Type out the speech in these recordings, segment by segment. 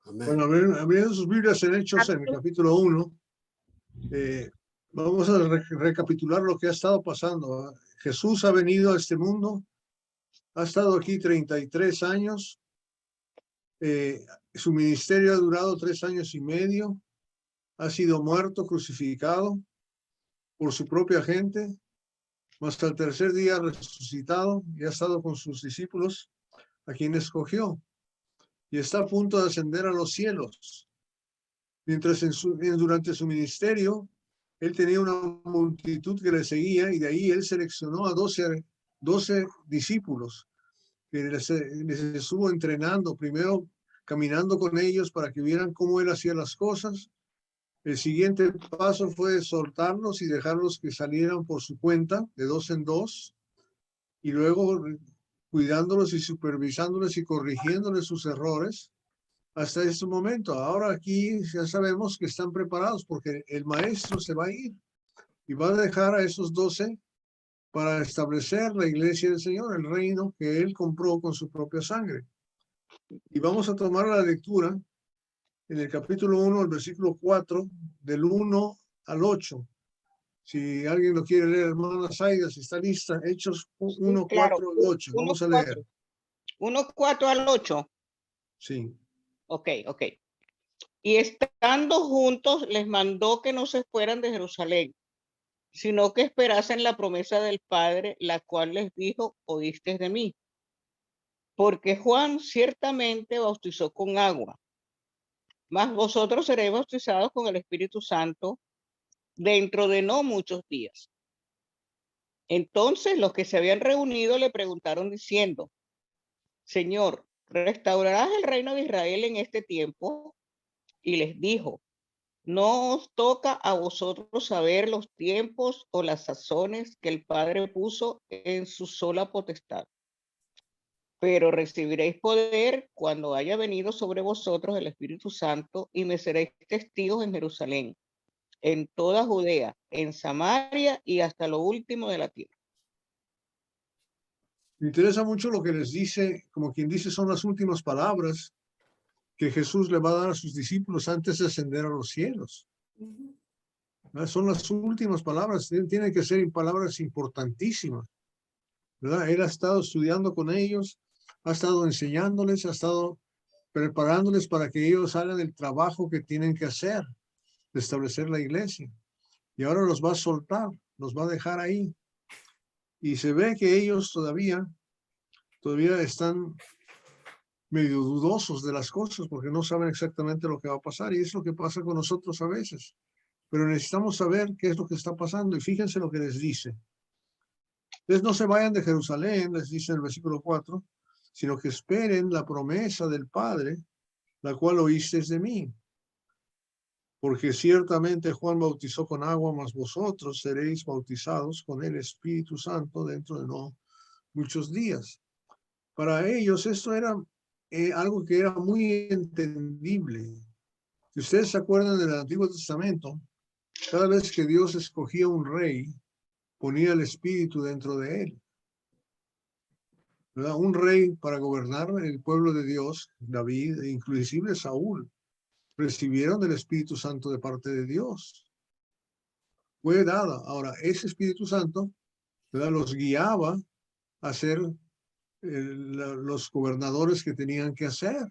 Amén. Bueno, abriendo sus Biblias en Hechos, en el capítulo 1, vamos a recapitular lo que ha estado pasando. Jesús ha venido a este mundo, ha estado aquí 33 años, su ministerio ha durado 3 años y medio, ha sido muerto, crucificado por su propia gente, mas al tercer día resucitado y ha estado con sus discípulos, a quienes escogió, y está a punto de ascender a los cielos. Mientras durante su ministerio, él tenía una multitud que le seguía y de ahí él seleccionó a 12 discípulos que les estuvo entrenando, primero caminando con ellos para que vieran cómo él hacía las cosas. El siguiente paso fue soltarlos y dejarlos que salieran por su cuenta, de 2 en 2, y luego cuidándolos y supervisándoles y corrigiéndoles sus errores hasta este momento. Ahora aquí ya sabemos que están preparados porque el maestro se va a ir y va a dejar a esos 12 para establecer la iglesia del Señor, el reino que él compró con su propia sangre. Y vamos a tomar la lectura en el capítulo 1, el versículo 4, del 1 al 8. Si alguien lo quiere leer, hermana Zaida, si está lista, Hechos 1, Claro, 4 al 8. Vamos a leer. 1:4 al 8. Sí. Ok. Y estando juntos, les mandó que no se fueran de Jerusalén, sino que esperasen la promesa del Padre, la cual les dijo: oísteis de mí. Porque Juan ciertamente bautizó con agua, mas vosotros seréis bautizados con el Espíritu Santo dentro de no muchos días. Entonces los que se habían reunido le preguntaron diciendo: Señor, ¿restaurarás el reino de Israel en este tiempo? Y les dijo: no os toca a vosotros saber los tiempos o las sazones que el Padre puso en su sola potestad, pero recibiréis poder cuando haya venido sobre vosotros el Espíritu Santo y me seréis testigos en Jerusalén, en toda Judea, en Samaria y hasta lo último de la tierra. Me interesa mucho lo que les dice, como quien dice, son las últimas palabras que Jesús le va a dar a sus discípulos antes de ascender a los cielos. Son las últimas palabras, tienen que ser palabras importantísimas, ¿verdad? Él ha estado estudiando con ellos, ha estado enseñándoles, ha estado preparándoles para que ellos hagan el trabajo que tienen que hacer, de establecer la iglesia. Y ahora los va a soltar, los va a dejar ahí. Y se ve que ellos todavía están medio dudosos de las cosas porque no saben exactamente lo que va a pasar. Y es lo que pasa con nosotros a veces. Pero necesitamos saber qué es lo que está pasando. Y fíjense lo que les dice. Entonces no se vayan de Jerusalén, les dice en el versículo 4, sino que esperen la promesa del Padre, la cual oísteis de mí. Porque ciertamente Juan bautizó con agua, mas vosotros seréis bautizados con el Espíritu Santo dentro de no muchos días. Para ellos esto era algo que era muy entendible. Si ustedes se acuerdan del Antiguo Testamento, cada vez que Dios escogía un rey, ponía el Espíritu dentro de él. ¿Verdad? Un rey para gobernar el pueblo de Dios, David e inclusive Saúl, recibieron del Espíritu Santo de parte de Dios. Fue dada. Ahora, ese Espíritu Santo, ¿verdad?, los guiaba a ser los gobernadores que tenían que hacer,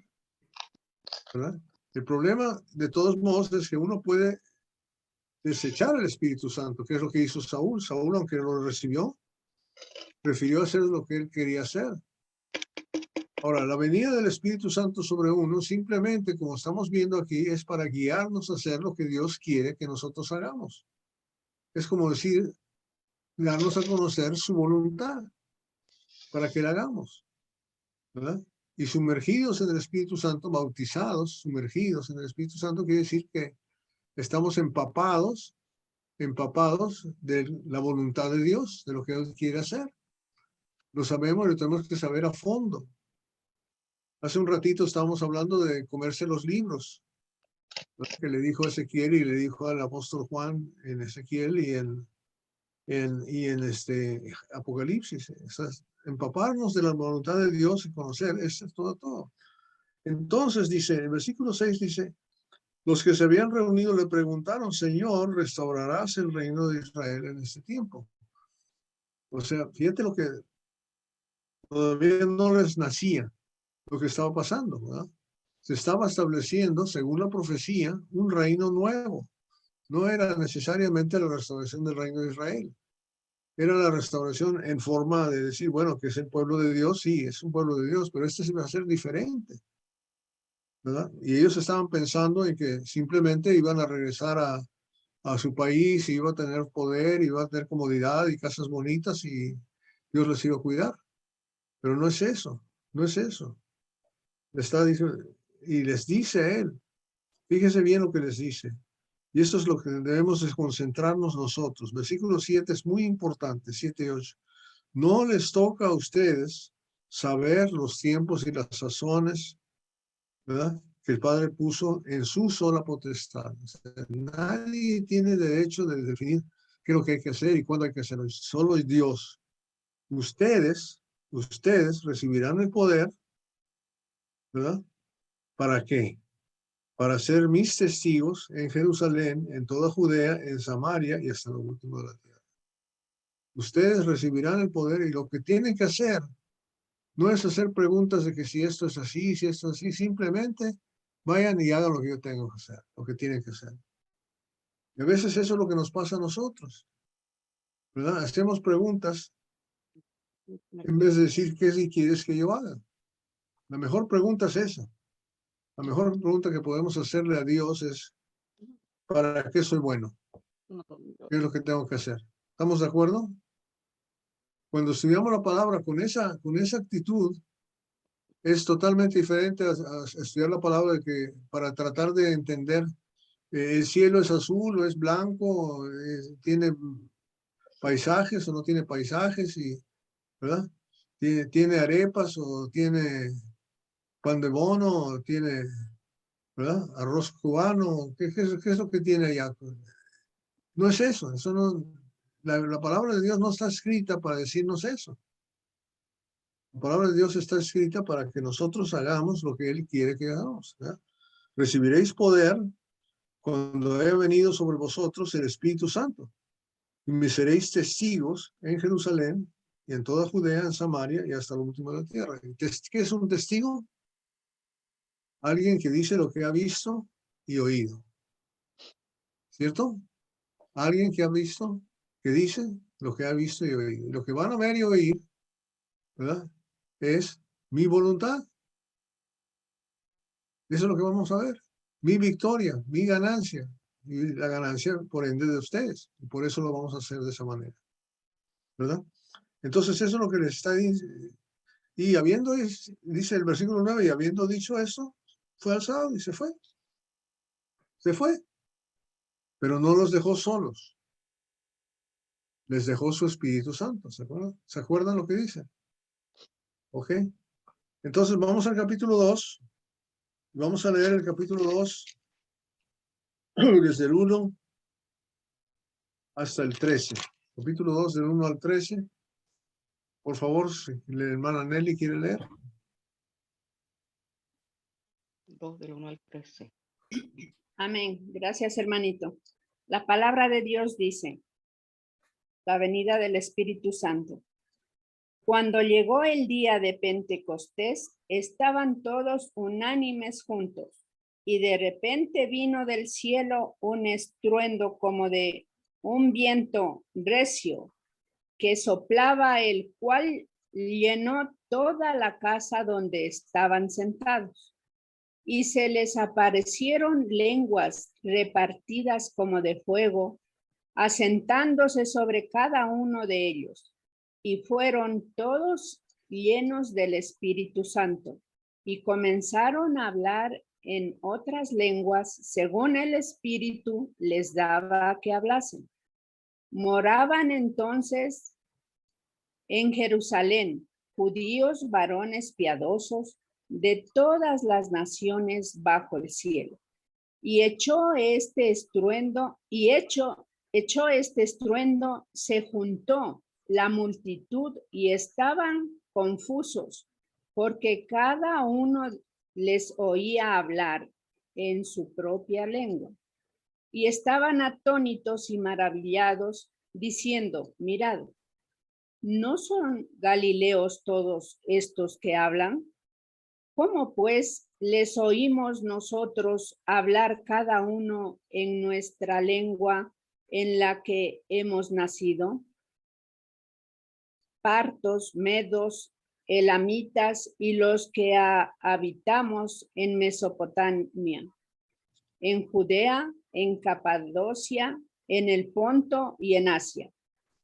¿verdad? El problema, de todos modos, es que uno puede desechar el Espíritu Santo, que es lo que hizo Saúl. Saúl, aunque lo recibió, prefirió hacer lo que él quería hacer. Ahora, la venida del Espíritu Santo sobre uno, simplemente, como estamos viendo aquí, es para guiarnos a hacer lo que Dios quiere que nosotros hagamos. Es como decir, darnos a conocer su voluntad para que la hagamos, ¿verdad? Y sumergidos en el Espíritu Santo, bautizados, sumergidos en el Espíritu Santo, quiere decir que estamos empapados de la voluntad de Dios, de lo que Él quiere hacer. Lo sabemos y lo tenemos que saber a fondo. Hace un ratito estábamos hablando de comerse los libros, ¿no?, que le dijo a Ezequiel y le dijo al apóstol Juan en Ezequiel y en Apocalipsis. Empaparnos de la voluntad de Dios y conocer, eso es todo. Entonces dice, el versículo 6 dice, los que se habían reunido le preguntaron, Señor, ¿restaurarás el reino de Israel en este tiempo? O sea, fíjate lo que todavía no les nacía, lo que estaba pasando, ¿verdad? Se estaba estableciendo, según la profecía, un reino nuevo. No era necesariamente la restauración del reino de Israel. Era la restauración en forma de decir, bueno, que es el pueblo de Dios, sí, es un pueblo de Dios, pero este se va a ser diferente, ¿verdad? Y ellos estaban pensando en que simplemente iban a regresar a su país, iba a tener poder, iba a tener comodidad y casas bonitas y Dios les iba a cuidar. Pero no es eso, no es eso. Le está diciendo, y les dice a él, fíjese bien lo que les dice. Y esto es lo que debemos de concentrarnos nosotros. Versículo 7 es muy importante, 7 y 8. No les toca a ustedes saber los tiempos y las sazones, ¿verdad?, que el Padre puso en su sola potestad. O sea, nadie tiene derecho de definir qué es lo que hay que hacer y cuándo hay que hacerlo. Solo es Dios. Ustedes recibirán el poder, ¿verdad? ¿Para qué? Para ser mis testigos en Jerusalén, en toda Judea, en Samaria y hasta lo último de la tierra. Ustedes recibirán el poder y lo que tienen que hacer no es hacer preguntas de que si esto es así, si esto es así, simplemente vayan y hagan lo que yo tengo que hacer, lo que tienen que hacer. Y a veces eso es lo que nos pasa a nosotros, ¿verdad? Hacemos preguntas en vez de decir qué si quieres que yo haga. La mejor pregunta es esa. La mejor pregunta que podemos hacerle a Dios es, ¿para qué soy bueno? ¿Qué es lo que tengo que hacer? ¿Estamos de acuerdo? Cuando estudiamos la palabra con esa actitud, es totalmente diferente a estudiar la palabra de que para tratar de entender el cielo es azul o es blanco, tiene paisajes o no tiene paisajes, ¿verdad? Tiene arepas o tiene pan de bono o tiene, ¿verdad?, arroz cubano. ¿Qué es lo que tiene allá? No es eso, eso no, la palabra de Dios no está escrita para decirnos eso. La palabra de Dios está escrita para que nosotros hagamos lo que Él quiere que hagamos, ¿verdad? Recibiréis poder cuando haya venido sobre vosotros el Espíritu Santo. Y me seréis testigos en Jerusalén y en toda Judea, en Samaria y hasta lo último de la tierra. ¿Qué es un testigo? Alguien que dice lo que ha visto y oído. ¿Cierto? Alguien que ha visto, que dice lo que ha visto y oído. Y lo que van a ver y oír, ¿verdad?, es mi voluntad. Eso es lo que vamos a ver. Mi victoria, mi ganancia. Y la ganancia, por ende, de ustedes. Y por eso lo vamos a hacer de esa manera, ¿verdad? Entonces, eso es lo que les está diciendo. Y habiendo, dice el versículo 9, y habiendo dicho eso, fue alzado y se fue. Se fue. Pero no los dejó solos. Les dejó su Espíritu Santo. ¿Se acuerdan? ¿Se acuerdan lo que dice? ¿Ok? Entonces, vamos al capítulo 2. Vamos a leer el capítulo 2 desde el 1 hasta el 13. Capítulo 2 del 1 al 13. Por favor, si la hermana Nelly quiere leer. 2 del 1 al 13. Amén. Gracias, hermanito. La palabra de Dios dice, la venida del Espíritu Santo. Cuando llegó el día de Pentecostés, estaban todos unánimes juntos, y de repente vino del cielo un estruendo como de un viento recio que soplaba, el cual llenó toda la casa donde estaban sentados. Y se les aparecieron lenguas repartidas como de fuego, asentándose sobre cada uno de ellos. Y fueron todos llenos del Espíritu Santo, y comenzaron a hablar en otras lenguas según el Espíritu les daba que hablasen. Moraban entonces en Jerusalén judíos, varones piadosos de todas las naciones bajo el cielo. Y hecho este estruendo, se juntó la multitud y estaban confusos, porque cada uno les oía hablar en su propia lengua. Y estaban atónitos y maravillados, diciendo, mirad, ¿no son galileos todos estos que hablan? ¿Cómo pues les oímos nosotros hablar cada uno en nuestra lengua en la que hemos nacido? Partos, medos, elamitas y los que habitamos en Mesopotamia, en Judea, en Capadocia, en el Ponto y en Asia,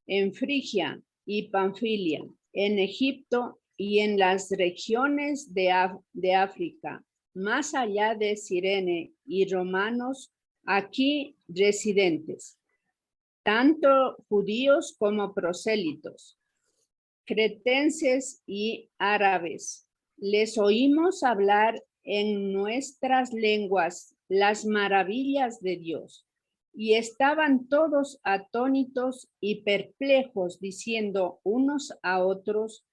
en Frigia y Panfilia, en Egipto y en las regiones de África, más allá de Cirene y romanos aquí residentes, tanto judíos como prosélitos, cretenses y árabes. Les oímos hablar en nuestras lenguas las maravillas de Dios. Y estaban todos atónitos y perplejos, diciendo unos a otros,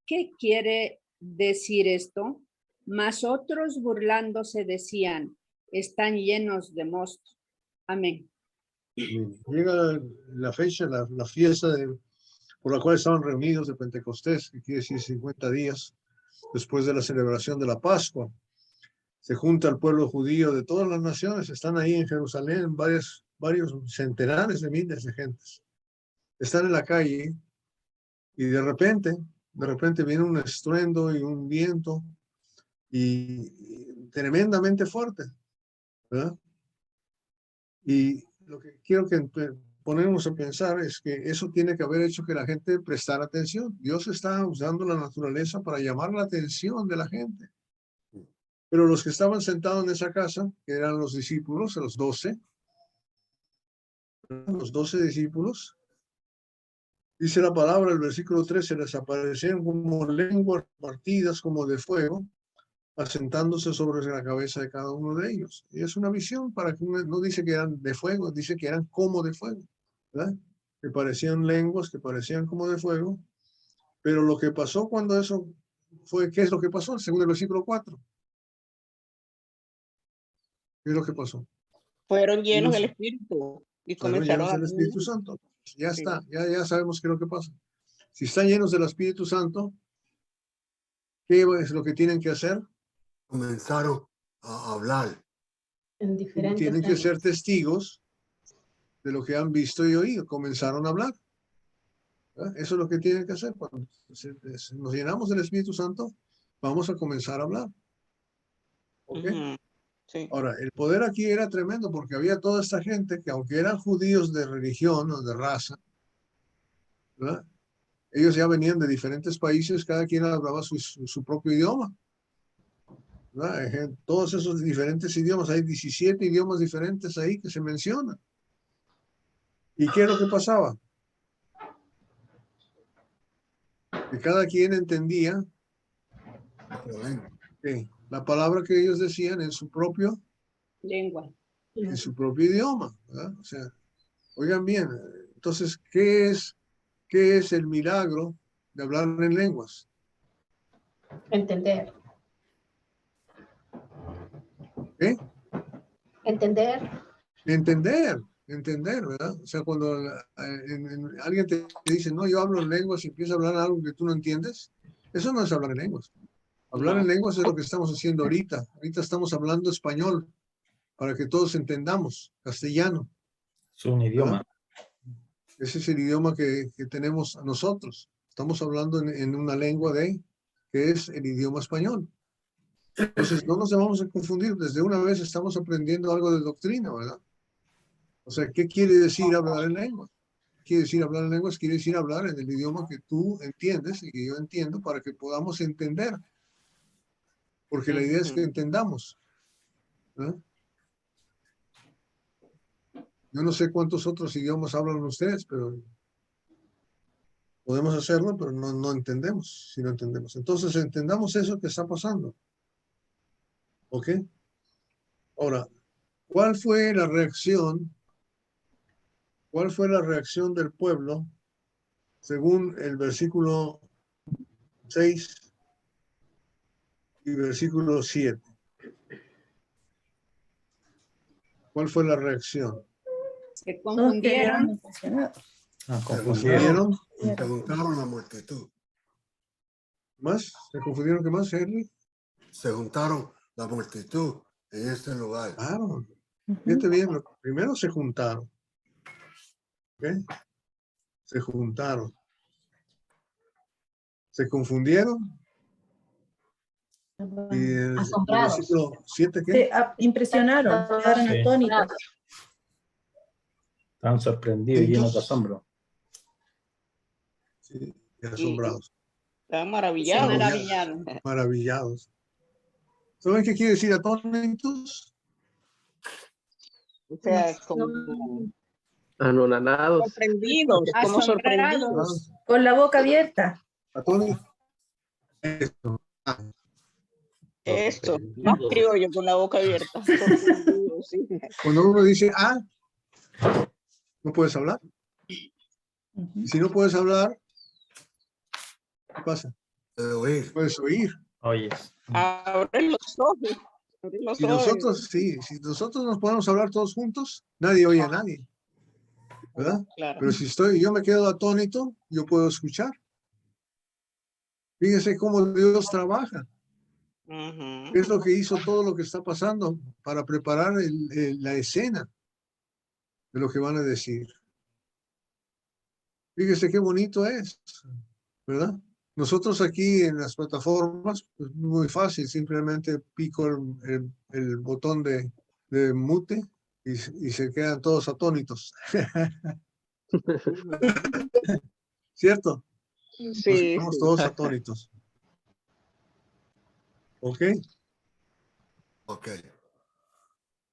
¿qué quiere decir esto? Mas otros burlándose decían, están llenos de mosto. Amén. Llega la fecha, la fiesta por la cual estaban reunidos de Pentecostés, que quiere decir 50 días después de la celebración de la Pascua. Se junta el pueblo judío de todas las naciones, están ahí en Jerusalén, varios centenares de miles de gentes. Están en la calle y de repente viene un estruendo y un viento y tremendamente fuerte, ¿verdad? Y lo que quiero que ponemos a pensar es que eso tiene que haber hecho que la gente prestara atención. Dios está usando la naturaleza para llamar la atención de la gente. Pero los que estaban sentados en esa casa, que eran los discípulos, los 12 discípulos, dice la palabra, el versículo 13, les aparecieron como lenguas partidas como de fuego, asentándose sobre la cabeza de cada uno de ellos. Y es una visión para que no dice que eran de fuego, dice que eran como de fuego, ¿verdad? Que parecían lenguas, que parecían como de fuego. Pero lo que pasó cuando eso fue, ¿qué es lo que pasó? Según el versículo 4. ¿Qué es lo que pasó? Fueron llenos Ellos del Espíritu y fueron comenzaron llenos a del Espíritu hablar. Santo. Ya Sí. está, ya sabemos qué es lo que pasa. Si están llenos del Espíritu Santo, ¿qué es lo que tienen que hacer? Comenzaron a hablar. En diferentes Tienen que lenguas. ser testigos de lo que han visto y oído. Comenzaron a hablar. ¿Verdad? Eso es lo que tienen que hacer. Cuando nos llenamos del Espíritu Santo, vamos a comenzar a hablar. ¿Ok? Ujú. Sí. Ahora, el poder aquí era tremendo porque había toda esta gente que, aunque eran judíos de religión o de raza, ¿verdad? Ellos ya venían de diferentes países, cada quien hablaba su propio idioma. ¿Verdad? Todos esos diferentes idiomas, hay 17 idiomas diferentes ahí que se mencionan. ¿Y qué es lo que pasaba? Que cada quien entendía que la palabra que ellos decían en su propio Lengua. idioma, ¿verdad? O sea, oigan bien, entonces, ¿qué es el milagro de hablar en lenguas? Entender. ¿Qué? Entender. Entender, ¿verdad? O sea, cuando alguien te dice, no, yo hablo en lenguas y empieza a hablar algo que tú no entiendes, eso no es hablar en lenguas. Hablar en No. lenguas es lo que estamos haciendo ahorita. Ahorita estamos hablando español para que todos entendamos castellano. Es un idioma. Ese es el idioma que tenemos nosotros. Estamos hablando en una lengua que es el idioma español. Entonces, no nos vamos a confundir. Desde una vez estamos aprendiendo algo de doctrina, ¿verdad? O sea, ¿qué quiere decir hablar en lenguas? Quiere decir hablar en lenguas, quiere decir hablar en el idioma que tú entiendes y que yo entiendo para que podamos entender. Porque la idea es que entendamos. ¿Eh? Yo no sé cuántos otros idiomas hablan ustedes, pero podemos hacerlo, pero no entendemos, si no entendemos. Entonces, entendamos eso que está pasando. ¿Ok? Ahora, ¿cuál fue la reacción? ¿Cuál fue la reacción del pueblo según el versículo 6? y versículo 7. ¿Cuál fue la reacción? Se Todos confundieron. quedaron impresionados. ¿Confundieron? Preguntaron la multitud. ¿Más? ¿Se confundieron qué más, Henry? Se juntaron la multitud en este lugar. Claro. Fíjate bien, primero se juntaron. ¿Ok? Se juntaron. Se confundieron. Y el Asombrados. versículo 7, ¿qué? Se impresionaron, quedaron Sí. atónitos. Estaban sorprendidos, llenos de asombro. Sí, y asombrados. Están Se maravillados. maravillaron. Maravillados. ¿Saben qué quiere decir atónitos? O sea, como Anonadados. sorprendidos, como Asombrados. sorprendidos. Con la boca abierta. Atónitos. Esto. Esto, más criollo con la boca abierta. Sorprendidos, sí. Cuando uno dice no puedes hablar. Ujú. Y si no puedes hablar, ¿qué pasa? De oír. Puedes oír. Oyes. Abren los ojos. Abren los Y ojos. nosotros, sí, si nosotros nos podemos hablar todos juntos, nadie oye a nadie. ¿Verdad? Claro. Pero si yo me quedo atónito, yo puedo escuchar. Fíjense cómo Dios trabaja. Ujú. Es lo que hizo todo lo que está pasando para preparar la escena de lo que van a decir. Fíjese qué bonito es, ¿verdad? Nosotros aquí en las plataformas, pues muy fácil, simplemente pico el botón de mute y se quedan todos atónitos. ¿Cierto? Nos Sí, quedamos sí. todos atónitos. ¿Ok? Ok.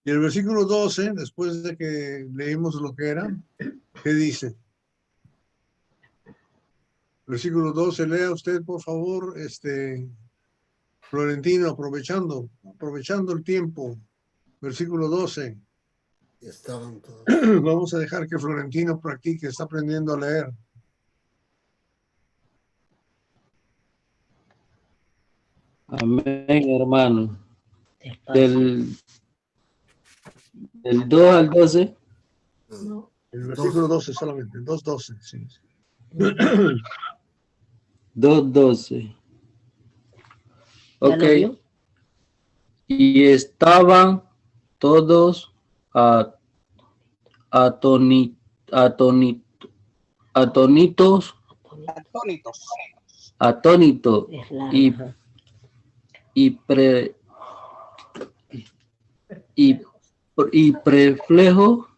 Y el versículo 12, después de que leímos lo que era, ¿qué dice? Versículo 12, lea usted, por favor, Florentino, aprovechando el tiempo. Versículo 12. Y estaban todos. Vamos a dejar que Florentino practique, está aprendiendo a leer. Amén, hermano. Del 2 al 12. No. El versículo 12 solamente, el 2:12. Sí. 2:12. Ok. Y estaban todos atónitos Atónitos. y perplejo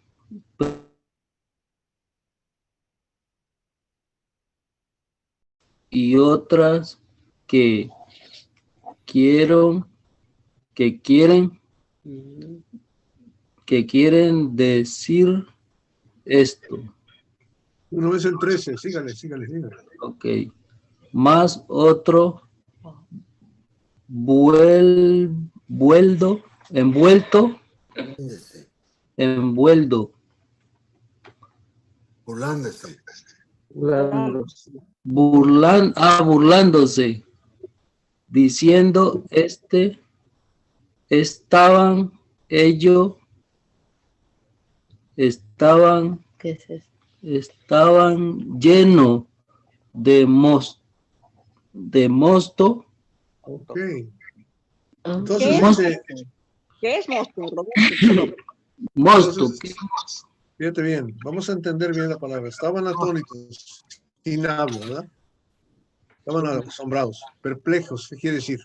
y otras que quieren decir esto. Uno vez el 13, sígale. Ok. Más otro envuelto burlándose, diciendo estaban ¿Qué es eso? estaban llenos de mosto. Ok. ¿Qué Entonces es dice, ¿Qué es monstruo, Roberto? Mosto. entonces, fíjate bien, vamos a entender bien la palabra. Estaban atónitos, sin habla, ¿verdad? Estaban asombrados, perplejos, ¿qué quiere decir?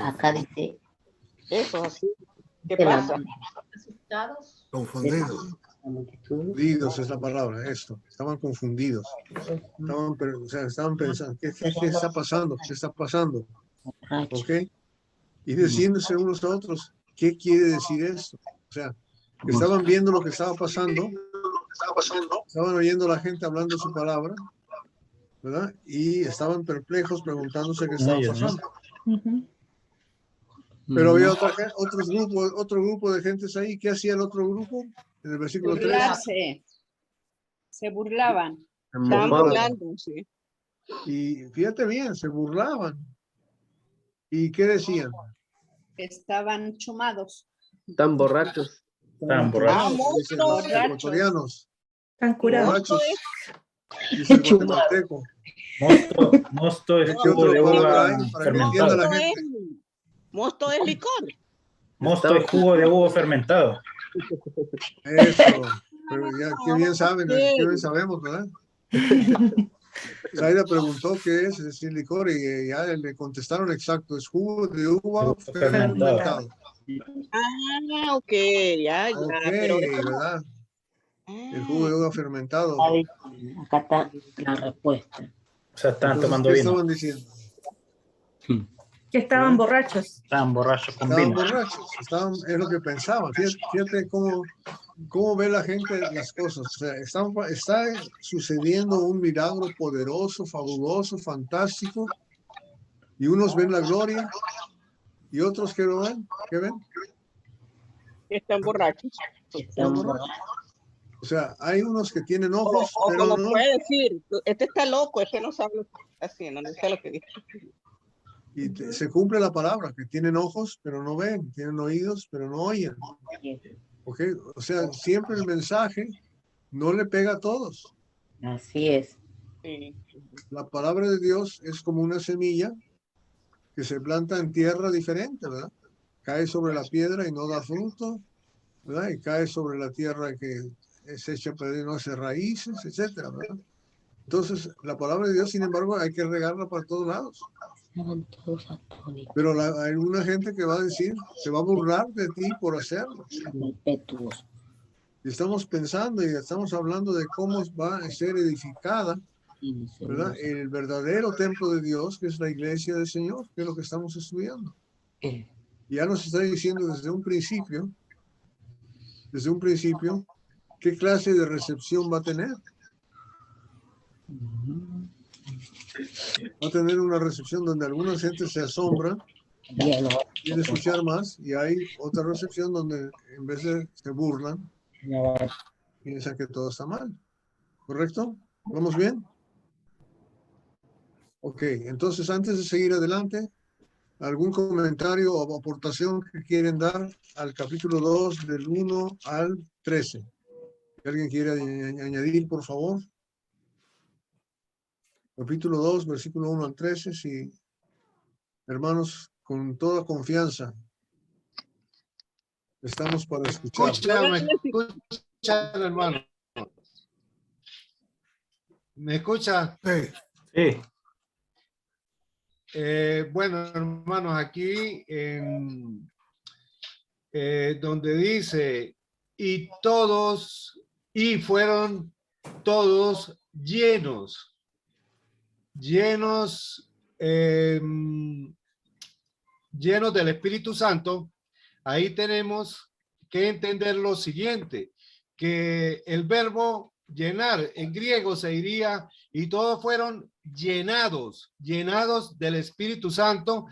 Acá dice Eso, así. ¿Qué que la pasa? Asustados. Confundidos. multitud Confundidos es la palabra, esto. Estaban confundidos. Estaban pensando, ¿qué está pasando? ¿Qué está pasando? borrachos. ¿Ok? Y diciéndose unos a otros, ¿qué quiere decir esto? O sea, que estaban viendo lo que estaba pasando, estaban oyendo a la gente hablando su palabra, ¿verdad? Y estaban perplejos preguntándose qué estaba Ellos, ¿no? pasando. Ujú. Pero había otro grupo de gentes ahí. ¿Qué hacía el otro grupo? En el versículo 3. Burlarse. Se burlaban. Estaban burlando, sí. Y fíjate bien, se burlaban. ¿Y qué decían? Estaban chumados. Están borrachos. Estaban Ah, borrachos. Dicen los Borrachos. ecuatorianos. Están curados. Borrachos. Dice el guatemalteco. Mosto es ¿Qué jugo otra de palabra uva hay para que entienda fermentado. la Mosto gente? mosto es licor. Mosto es jugo de uva fermentado. Eso. Pero ya, qué bien saben, Ok. qué bien sabemos, ¿verdad? Zaida preguntó qué es decir licor y ya le contestaron exacto, es jugo de uva Fermentado. fermentado. Ah, ok, ya, ya. Ok, Pero eso no- ¿verdad? El jugo de uva fermentado. Acá está la respuesta. O sea, estaban Entonces, tomando ¿qué vino. estaban diciendo? Que estaban borrachos. Estaban borrachos con Estaban vino. borrachos, es lo que pensaban. Fíjate cómo ve la gente las cosas. O sea, está sucediendo un milagro poderoso, fabuloso, fantástico, y unos ven la gloria y otros que lo ven, ¿qué ven? están borrachos. Están borrachos. O sea, hay unos que tienen O, ojos, o pero como no. puede decir, este está loco, este no sabe lo que está haciendo, no sé lo que dice. Y se cumple la palabra, que tienen ojos, pero no ven, tienen oídos, pero no oyen. ¿Ok? O sea, siempre el mensaje no le pega a todos. Así es. Sí. La palabra de Dios es como una semilla que se planta en tierra diferente, ¿verdad? Cae sobre la piedra y no da fruto, ¿verdad? Y cae sobre la tierra que es hecha para no hacer raíces, etcétera, ¿verdad? Entonces, la palabra de Dios, sin embargo, hay que regarla para todos lados. Estaban todos atónitos, Pero hay una gente que va a decir, se va a burlar de ti por hacerlo. impetuosos. Y estamos pensando y estamos hablando de cómo va a ser edificada, ¿verdad? El verdadero templo de Dios, que es la iglesia del Señor, que es lo que estamos estudiando. Ya nos está diciendo desde un principio, qué clase de recepción va a tener. Va a tener una recepción donde alguna gente se asombra, quiere escuchar más, y hay otra recepción donde en vez de se burlan, piensan que todo está mal. ¿Correcto? ¿Vamos bien? Ok, entonces antes de seguir adelante, ¿algún comentario o aportación que quieren dar al capítulo 2 del 1 al 13? ¿Alguien quiere añadir, por favor? Capítulo 2, versículo 1 al 13, sí. Hermanos, con toda confianza, estamos para escuchar. Escucha, hermano. ¿Me escucha? Sí. Sí. Bueno, hermanos, aquí donde dice, y fueron todos llenos del Espíritu Santo. Ahí tenemos que entender lo siguiente, que el verbo llenar en griego se diría, y todos fueron llenados del Espíritu Santo,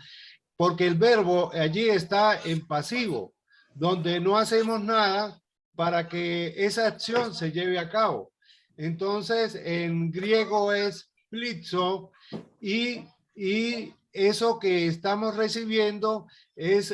porque el verbo allí está en pasivo, donde no hacemos nada para que esa acción se lleve a cabo. Entonces, en griego es plizo, y eso que estamos recibiendo es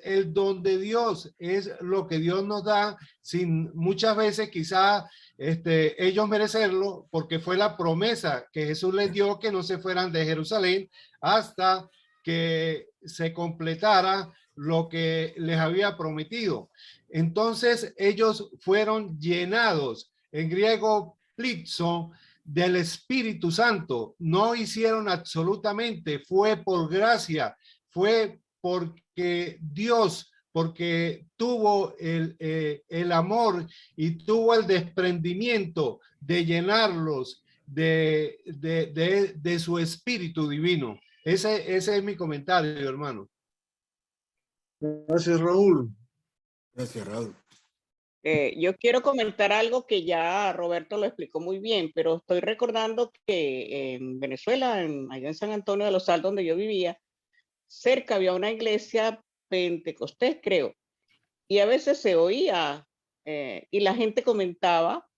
el don de Dios, es lo que Dios nos da, sin muchas veces quizá ellos merecerlo, porque fue la promesa que Jesús les dio, que no se fueran de Jerusalén hasta que se completara lo que les había prometido. Entonces ellos fueron llenados, en griego plizo, del Espíritu Santo. No hicieron absolutamente, fue por gracia, fue porque Dios, porque tuvo el amor y tuvo el desprendimiento de llenarlos de su Espíritu divino. Ese es mi comentario, hermano. Gracias, Raúl. Gracias, Raúl. Yo quiero comentar algo que ya Roberto lo explicó muy bien, pero estoy recordando que en Venezuela, allá en San Antonio de los Altos, donde yo vivía, cerca había una iglesia pentecostés, creo, y a veces se oía y la gente comentaba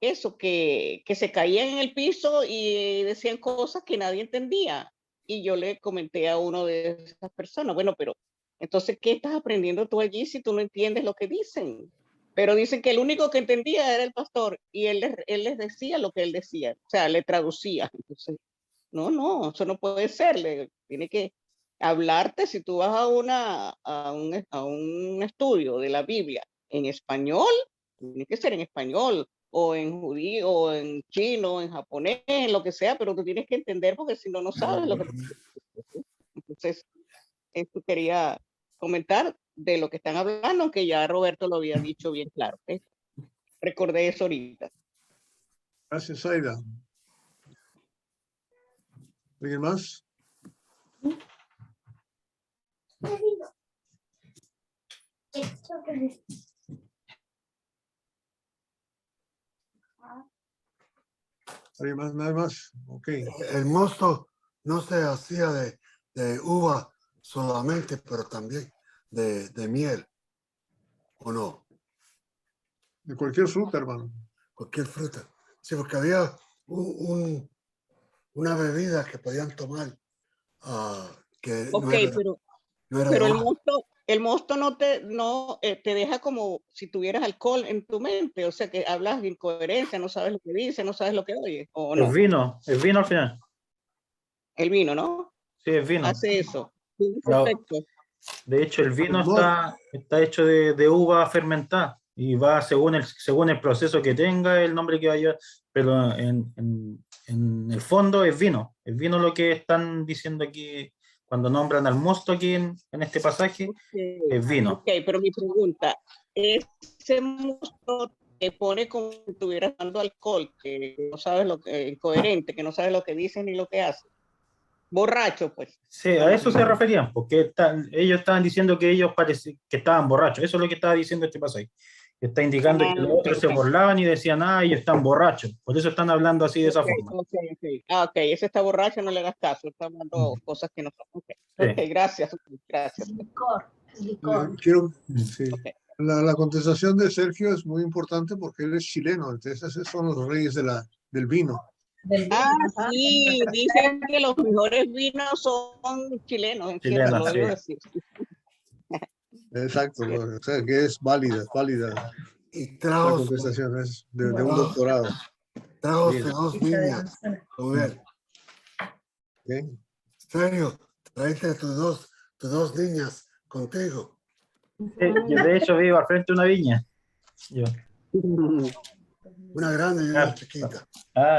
eso, que se caían en el piso y decían cosas que nadie entendía. y yo le comenté a uno de esas personas, bueno, pero entonces, ¿qué estás aprendiendo tú allí si tú no entiendes lo que dicen? Pero dicen que el único que entendía era el pastor y él les decía lo que él decía, o sea, le traducía. Entonces, no, eso no puede ser. Tiene que hablarte, si tú vas a un estudio de la Biblia en español, tiene que ser en español, o en judío, o en chino, en japonés, en lo que sea, pero tú tienes que entender porque si no, no sabes lo que... Entonces, esto quería comentar de lo que están hablando, aunque ya Roberto lo había dicho bien claro. ¿Okay? Recordé eso ahorita. Gracias, Aida. ¿Alguien más? ¿Alguien más? Nada más. Ok. El mosto no se hacía de uva solamente, pero también de miel, ¿o no? De cualquier fruta, hermano. Cualquier fruta. Sí, porque había una bebida que podían tomar que Ok, no era pero de el mosto no te deja como si tuvieras alcohol en tu mente, o sea que hablas de incoherencia, no sabes lo que dices, no sabes lo que oyes, o no. Es vino al final. El vino, ¿no? Sí, es vino. Hace eso. Tiene ese No. efecto. De hecho, el vino está hecho de uva fermentada y va según el proceso que tenga, el nombre que vaya, pero en el fondo es vino lo que están diciendo aquí cuando nombran al mosto aquí en este pasaje, Okay. es vino. Ok, pero mi pregunta, ese mosto te pone como si estuvieras dando alcohol, que no sabes lo que, incoherente, que no sabes lo que dicen ni lo que hacen. Borracho, pues. Sí, a eso se referían, porque ellos estaban diciendo que ellos que estaban borrachos. Eso es lo que estaba diciendo este pasaje. Está indicando que los otros se burlaban y decían, ellos están borrachos. Por eso están hablando así de esa forma. Ok, ese está borracho, no le das caso. Está hablando cosas que no son. Ok, gracias. Gracias. Licor. Quiero, sí. La contestación de Sergio es muy importante porque él es chileno, entonces esos son los reyes del vino. Sí, dicen que los mejores vinos son chilenos, es cierto, lo debo decir. Exacto, o sea que es válida y la contestación, es de un doctorado. Trajo dos niñas con él. ¿Okay? Sergio, traiste tus dos niñas contigo. Yo de hecho vivo al frente de una viña. Yo. Una grande y una chiquita.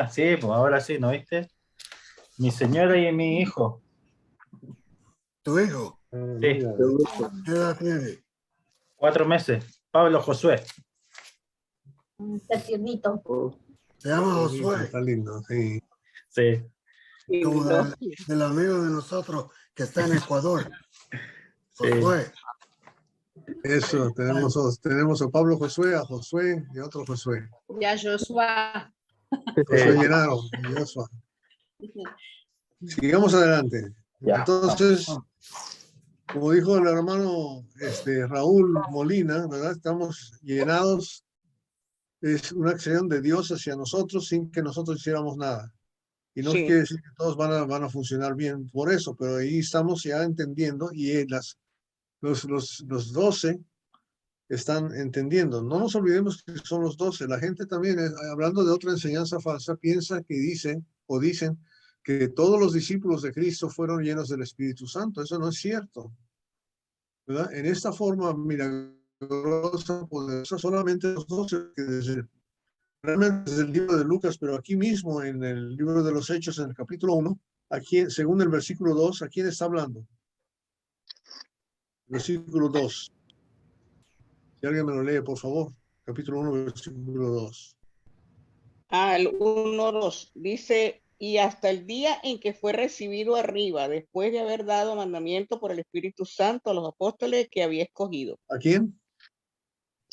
Sí, pues ahora sí, ¿no viste? Mi señora y mi hijo. ¿Tu hijo? Sí. ¿Qué edad tiene? 4 meses. Pablo Josué. Está tiernito. Se llama Josué. Está lindo, sí. Sí. Como del amigo de nosotros que está en Ecuador. Josué. Eso, tenemos a Pablo Josué, a Josué y a otro Josué. Y a Joshua. Josué Llenaro y Joshua. Sigamos adelante. Entonces, como dijo el hermano Raúl Molina, ¿verdad? Estamos llenados, es una acción de Dios hacia nosotros sin que nosotros hiciéramos nada. Y no quiere decir que todos van a funcionar bien por eso, pero ahí estamos ya entendiendo y los 12 están entendiendo. No nos olvidemos que son los 12. La gente también, hablando de otra enseñanza falsa, piensa que dicen que todos los discípulos de Cristo fueron llenos del Espíritu Santo. Eso no es cierto, ¿verdad? En esta forma milagrosa, poderosa, solamente los 12, que realmente desde el libro de Lucas, pero aquí mismo en el libro de los Hechos, en el capítulo 1, aquí, según el versículo 2, ¿a quién está hablando? Versículo 2. Si alguien me lo lee, por favor. Capítulo 1, versículo 2. El 1:2 dice, y hasta el día en que fue recibido arriba, después de haber dado mandamiento por el Espíritu Santo a los apóstoles que había escogido. ¿A quién?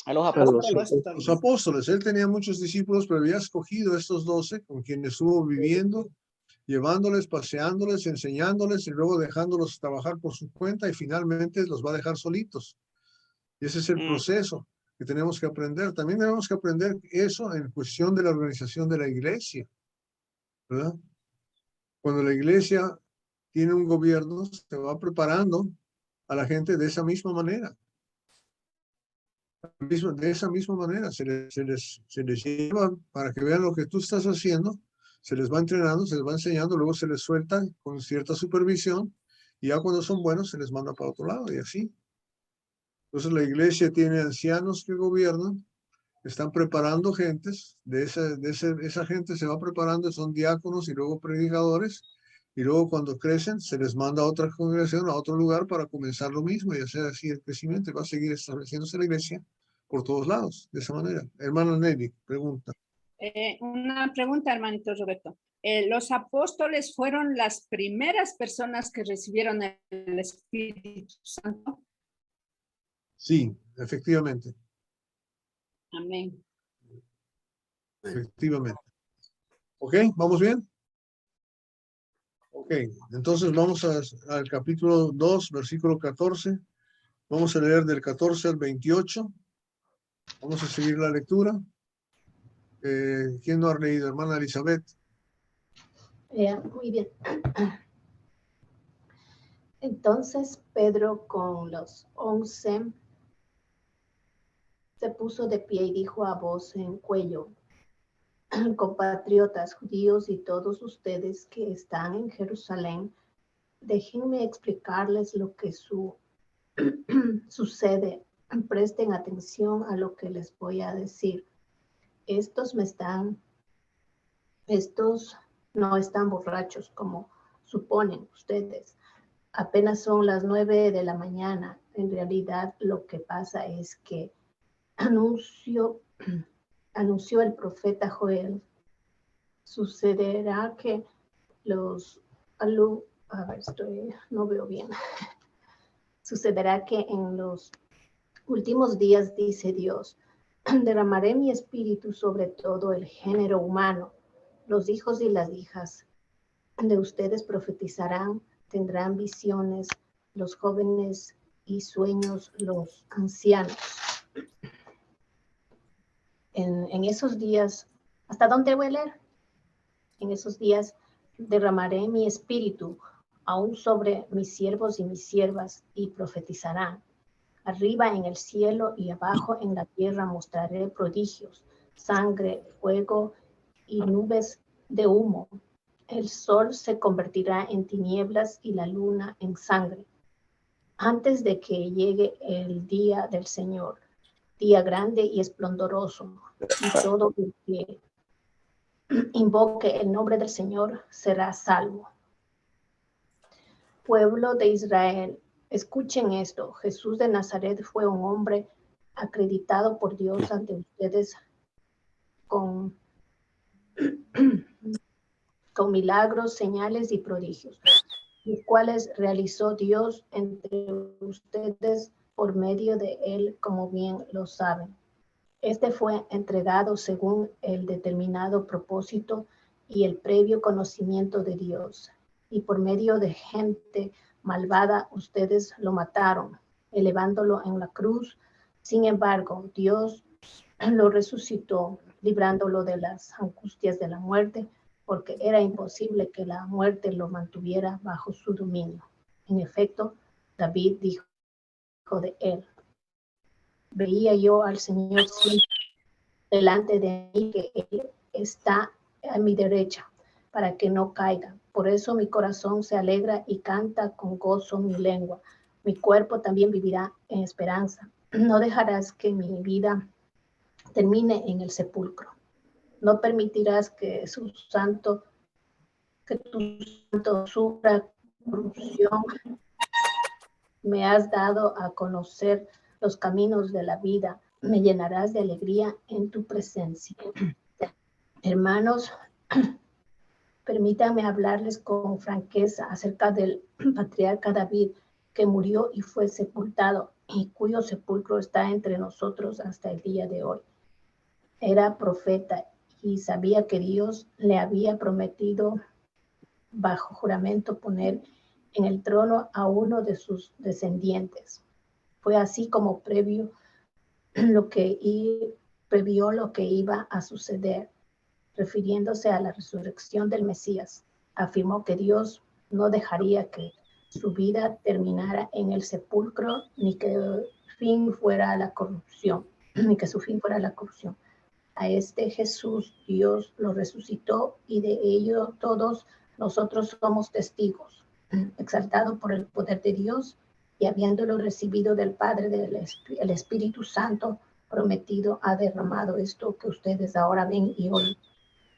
A los apóstoles. Los apóstoles. Él tenía muchos discípulos, pero había escogido estos 12 con quienes estuvo viviendo, llevándoles, paseándoles, enseñándoles y luego dejándolos trabajar por su cuenta y finalmente los va a dejar solitos. Y ese es el proceso que tenemos que aprender. También tenemos que aprender eso en cuestión de la organización de la iglesia, ¿verdad? Cuando la iglesia tiene un gobierno, se va preparando a la gente de esa misma manera. De esa misma manera se les lleva para que vean lo que tú estás haciendo, se les va entrenando, se les va enseñando, luego se les suelta con cierta supervisión y ya cuando son buenos se les manda para otro lado y así. Entonces la iglesia tiene ancianos que gobiernan, están preparando gentes, esa gente se va preparando, son diáconos y luego predicadores, y luego cuando crecen se les manda a otra congregación, a otro lugar para comenzar lo mismo y hacer así el crecimiento, y va a seguir estableciéndose la iglesia por todos lados, de esa manera. Hermana Nelly, pregunta. Una pregunta, hermanito Roberto. ¿Los apóstoles fueron las primeras personas que recibieron el Espíritu Santo? Sí, efectivamente. Amén. Efectivamente. ¿Ok? ¿Vamos bien? Ok, entonces vamos al capítulo 2, versículo 14. Vamos a leer del 14 al 28. Vamos a seguir la lectura. ¿Quién no ha leído? Hermana Elizabeth. Muy bien. Entonces Pedro con los 11 se puso de pie y dijo a voz en cuello: compatriotas judíos y todos ustedes que están en Jerusalén, déjenme explicarles lo que sucede. Presten atención a lo que les voy a decir. Estos no están borrachos como suponen ustedes. Apenas son las 9 de la mañana. En realidad lo que pasa es que anunció el profeta Joel. Sucederá que no veo bien. Sucederá que en los últimos días, dice Dios, derramaré mi espíritu sobre todo el género humano. Los hijos y las hijas de ustedes profetizarán, tendrán visiones, los jóvenes y sueños los ancianos. En esos días, ¿hasta dónde voy a leer? En esos días derramaré mi espíritu aún sobre mis siervos y mis siervas y profetizarán. Arriba en el cielo y abajo en la tierra mostraré prodigios, sangre, fuego y nubes de humo. El sol se convertirá en tinieblas y la luna en sangre, antes de que llegue el día del Señor, día grande y esplendoroso, y todo el que invoque el nombre del Señor será salvo. Pueblo de Israel, escuchen esto. Jesús de Nazaret fue un hombre acreditado por Dios ante ustedes con milagros, señales y prodigios, los cuales realizó Dios entre ustedes por medio de él, como bien lo saben. Este fue entregado según el determinado propósito y el previo conocimiento de Dios. Y por medio de gente malvada, ustedes lo mataron, elevándolo en la cruz. Sin embargo, Dios lo resucitó, librándolo de las angustias de la muerte, porque era imposible que la muerte lo mantuviera bajo su dominio. En efecto, David dijo de él: veía yo al Señor siempre delante de mí, que Él está a mi derecha, para que no caiga. Por eso mi corazón se alegra y canta con gozo mi lengua. Mi cuerpo también vivirá en esperanza. No dejarás que mi vida termine en el sepulcro. No permitirás que tu santo sufra corrupción. Me has dado a conocer los caminos de la vida. Me llenarás de alegría en tu presencia. Hermanos, permítanme hablarles con franqueza acerca del patriarca David, que murió y fue sepultado, y cuyo sepulcro está entre nosotros hasta el día de hoy. Era profeta y sabía que Dios le había prometido bajo juramento poner en el trono a uno de sus descendientes. Fue así como previó lo que iba a suceder, refiriéndose a la resurrección del Mesías. Afirmó que Dios no dejaría que su vida terminara en el sepulcro, ni que fin fuera la corrupción, ni que su fin fuera la corrupción. A este Jesús Dios lo resucitó y de ello todos nosotros somos testigos. Exaltado por el poder de Dios y habiéndolo recibido del Padre, el Espíritu Santo prometido, ha derramado esto que ustedes ahora ven y oyen.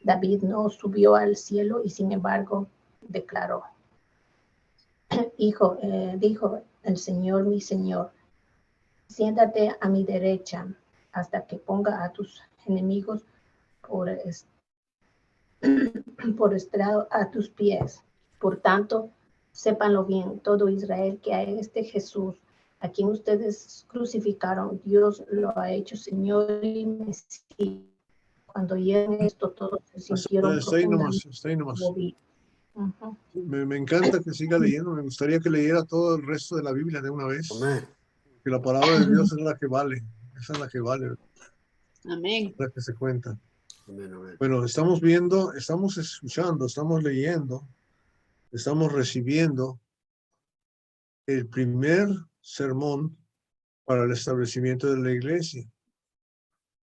David no subió al cielo y sin embargo declaró, dijo el Señor, mi Señor, siéntate a mi derecha hasta que ponga a tus enemigos por estrado a tus pies. Por tanto, sépanlo bien, todo Israel, que a este Jesús, a quien ustedes crucificaron, Dios lo ha hecho Señor y Mesías. Cuando oyeron esto, todos se sintieron Está ahí nomás, profundamente está ahí nomás. conmovidos. Ujú. Me encanta que siga leyendo. Me gustaría que leyera todo el resto de la Biblia de una vez. Amén. Que la palabra de Dios es la que vale. Esa es la que vale, Amén. la que se cuenta. Amén, amén. Bueno, estamos viendo, estamos escuchando, estamos leyendo, estamos recibiendo el primer sermón para el establecimiento de la iglesia,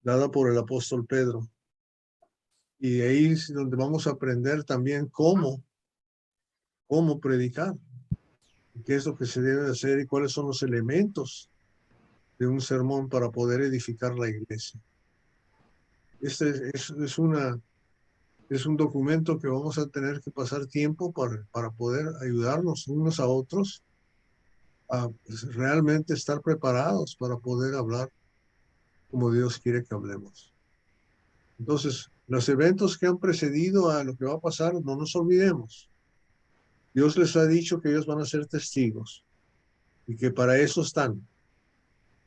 dada por el apóstol Pedro. Y ahí es donde vamos a aprender también cómo predicar, qué es lo que se debe hacer y cuáles son los elementos de un sermón para poder edificar la iglesia. Este es un documento que vamos a tener que pasar tiempo para poder ayudarnos unos a otros a realmente estar preparados para poder hablar como Dios quiere que hablemos. Entonces, los eventos que han precedido a lo que va a pasar, no nos olvidemos. Dios les ha dicho que ellos van a ser testigos y que para eso están.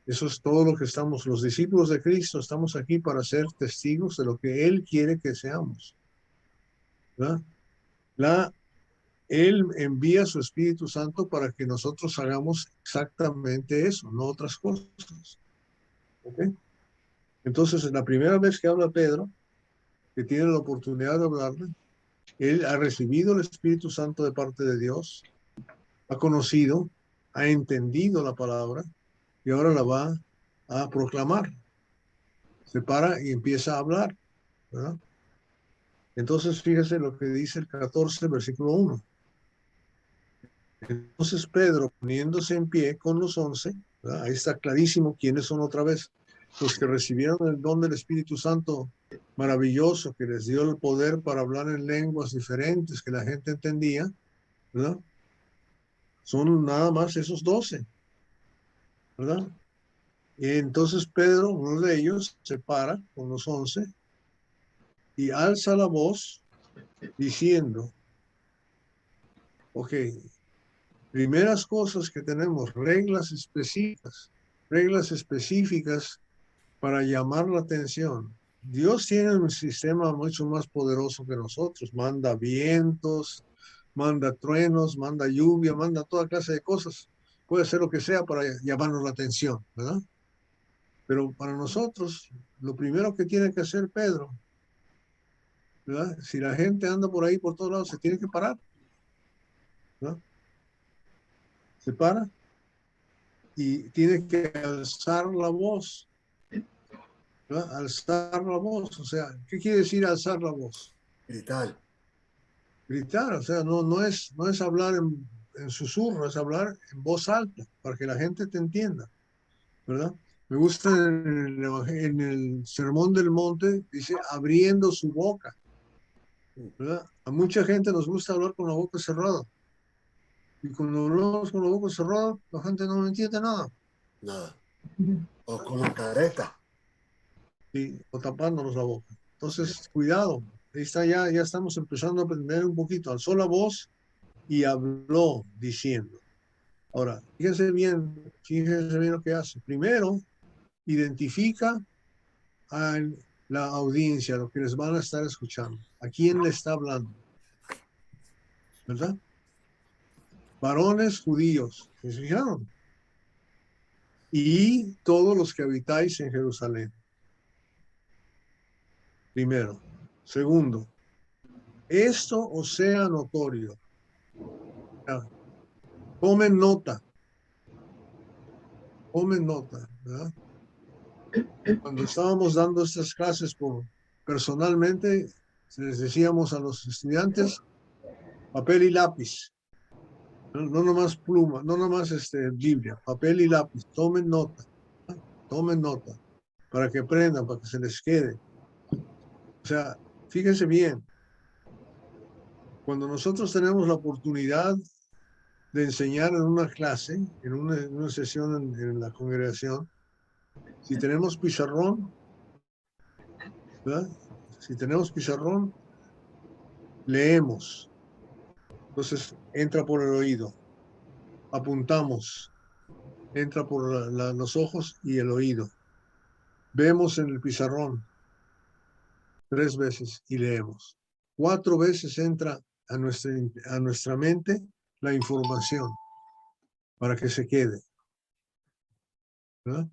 Eso es todo lo que estamos, los discípulos de Cristo, estamos aquí para ser testigos de lo que Él quiere que seamos. ¿Verdad? Él envía su Espíritu Santo para que nosotros hagamos exactamente eso, no otras cosas. ¿Ok? Entonces, la primera vez que habla Pedro, que tiene la oportunidad de hablarle, él ha recibido el Espíritu Santo de parte de Dios, ha conocido, ha entendido la palabra y ahora la va a proclamar. Se para y empieza a hablar, ¿verdad? Entonces, fíjese lo que dice el 14, versículo 1. Entonces Pedro, poniéndose en pie con los 11, ¿verdad? Ahí está clarísimo quiénes son otra vez los que recibieron el don del Espíritu Santo maravilloso, que les dio el poder para hablar en lenguas diferentes que la gente entendía, ¿verdad? Son nada más esos 12, ¿verdad? Y entonces Pedro, uno de ellos, se para con los 11 y alza la voz diciendo, ok, primeras cosas que tenemos, reglas específicas para llamar la atención. Dios tiene un sistema mucho más poderoso que nosotros, manda vientos, manda truenos, manda lluvia, manda toda clase de cosas. Puede hacer lo que sea para llamarnos la atención, ¿verdad? Pero para nosotros, lo primero que tiene que hacer Pedro, ¿verdad? Si la gente anda por ahí, por todos lados, se tiene que parar, ¿verdad? Se para y tiene que alzar la voz, ¿verdad? Alzar la voz, o sea, ¿qué quiere decir alzar la voz? Gritar. Gritar, o sea, no es hablar en susurro, es hablar en voz alta, para que la gente te entienda, ¿verdad? Me gusta en el Sermón del Monte, dice, abriendo su boca, ¿verdad? A mucha gente nos gusta hablar con la boca cerrada. Y cuando hablamos con la boca cerrada, la gente no entiende nada. Nada. O con la careta. Sí, o tapándonos la boca. Entonces, cuidado. Ahí está, ya estamos empezando a aprender un poquito. Alzó la voz y habló diciendo. Ahora, fíjense bien lo que hace. Primero, identifica a la audiencia, a lo que les van a estar escuchando. ¿A quién le está hablando? ¿Verdad? Varones judíos, ¿se fijaron? Y todos los que habitáis en Jerusalén. Primero. Segundo, esto os sea notorio, Tomen nota. Tomen nota, ¿verdad? Cuando estábamos dando estas clases personalmente, les decíamos a los estudiantes, papel y lápiz. No nomás pluma, no nomás Biblia, papel y lápiz. Tomen nota. Tomen nota. Para que aprendan, para que se les quede. O sea, fíjense bien. Cuando nosotros tenemos la oportunidad de enseñar en una clase, en una sesión en la congregación, si tenemos pizarrón, ¿verdad? Si tenemos pizarrón, leemos. Entonces entra por el oído. Apuntamos. Entra por los ojos y el oído. Vemos en el pizarrón 3 veces y leemos. 4 veces entra a nuestra mente la información para que se quede. ¿Verdad?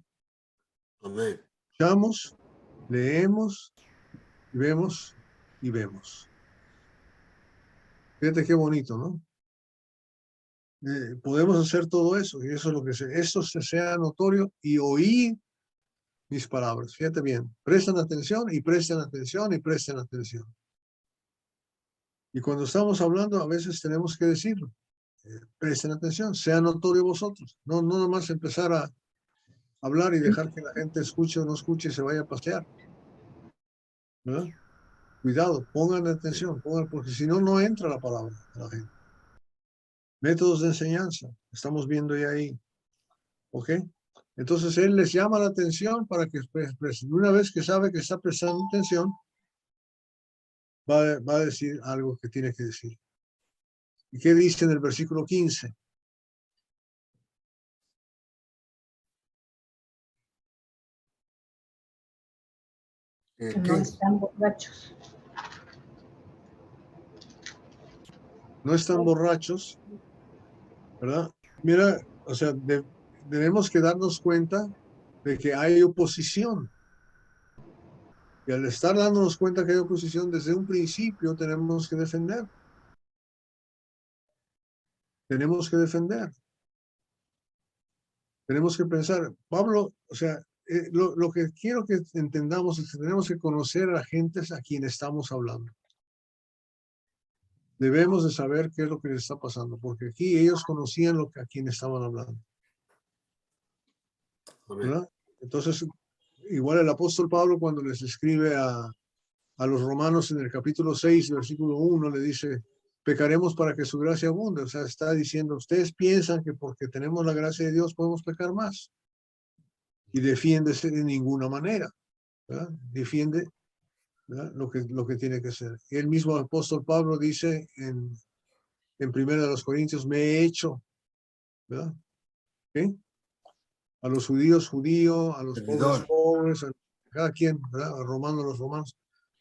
Amén. Escuchamos, leemos, vemos y vemos. Fíjate qué bonito, ¿no? Podemos hacer todo eso y eso es lo que esto sea notorio y oír mis palabras. Fíjate bien, presten atención y presten atención y presten atención. Y cuando estamos hablando, a veces tenemos que decirlo. Presten atención, sea notorio vosotros. No nomás empezar a hablar y dejar que la gente escuche o no escuche y se vaya a pasear. ¿Verdad? Cuidado, pongan atención, porque si no, no entra la palabra a la gente. Métodos de enseñanza, estamos viendo ya ahí. ¿Ok? Entonces él les llama la atención para que expresen. Una vez que sabe que está prestando atención, va a decir algo que tiene que decir. ¿Y qué dice en el versículo 15? No están borrachos. No están borrachos, ¿verdad? Mira, o sea, debemos que darnos cuenta de que hay oposición. Y al estar dándonos cuenta que hay oposición, desde un principio tenemos que defender. Tenemos que defender. Tenemos que pensar, Pablo, o sea, lo que quiero que entendamos es que tenemos que conocer a la gente a quien estamos hablando. Debemos de saber qué es lo que les está pasando, porque aquí ellos conocían a quien estaban hablando. ¿Verdad? Entonces, igual el apóstol Pablo cuando les escribe a los romanos en el capítulo 6, versículo 1, le dice, pecaremos para que su gracia abunde. O sea, está diciendo, ustedes piensan que porque tenemos la gracia de Dios podemos pecar más. Y defiéndese de ninguna manera. ¿Verdad? Defiende, ¿verdad? Lo que tiene que ser. Y el mismo apóstol Pablo dice en 1 Corintios, me he hecho, ¿verdad? ¿Okay? A los judíos, a los pobres, a cada quien, ¿verdad? A romanos, los romanos.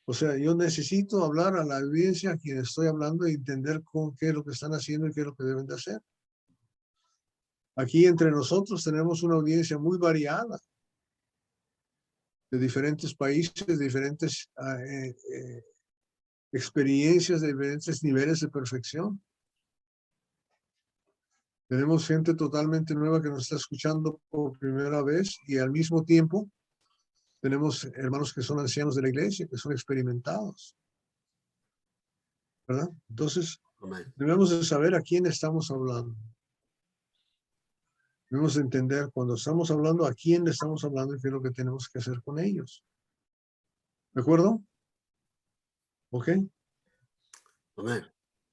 O sea, yo necesito hablar a la audiencia a quien estoy hablando y entender qué es lo que están haciendo y qué es lo que deben de hacer. Aquí entre nosotros tenemos una audiencia muy variada, de diferentes países, de diferentes experiencias, de diferentes niveles de perfección. Tenemos gente totalmente nueva que nos está escuchando por primera vez y al mismo tiempo tenemos hermanos que son ancianos de la iglesia, que son experimentados. ¿Verdad? Entonces, debemos de saber a quién estamos hablando. Debemos de entender cuando estamos hablando a quién le estamos hablando y qué es lo que tenemos que hacer con ellos. ¿De acuerdo? ¿Ok? Amén.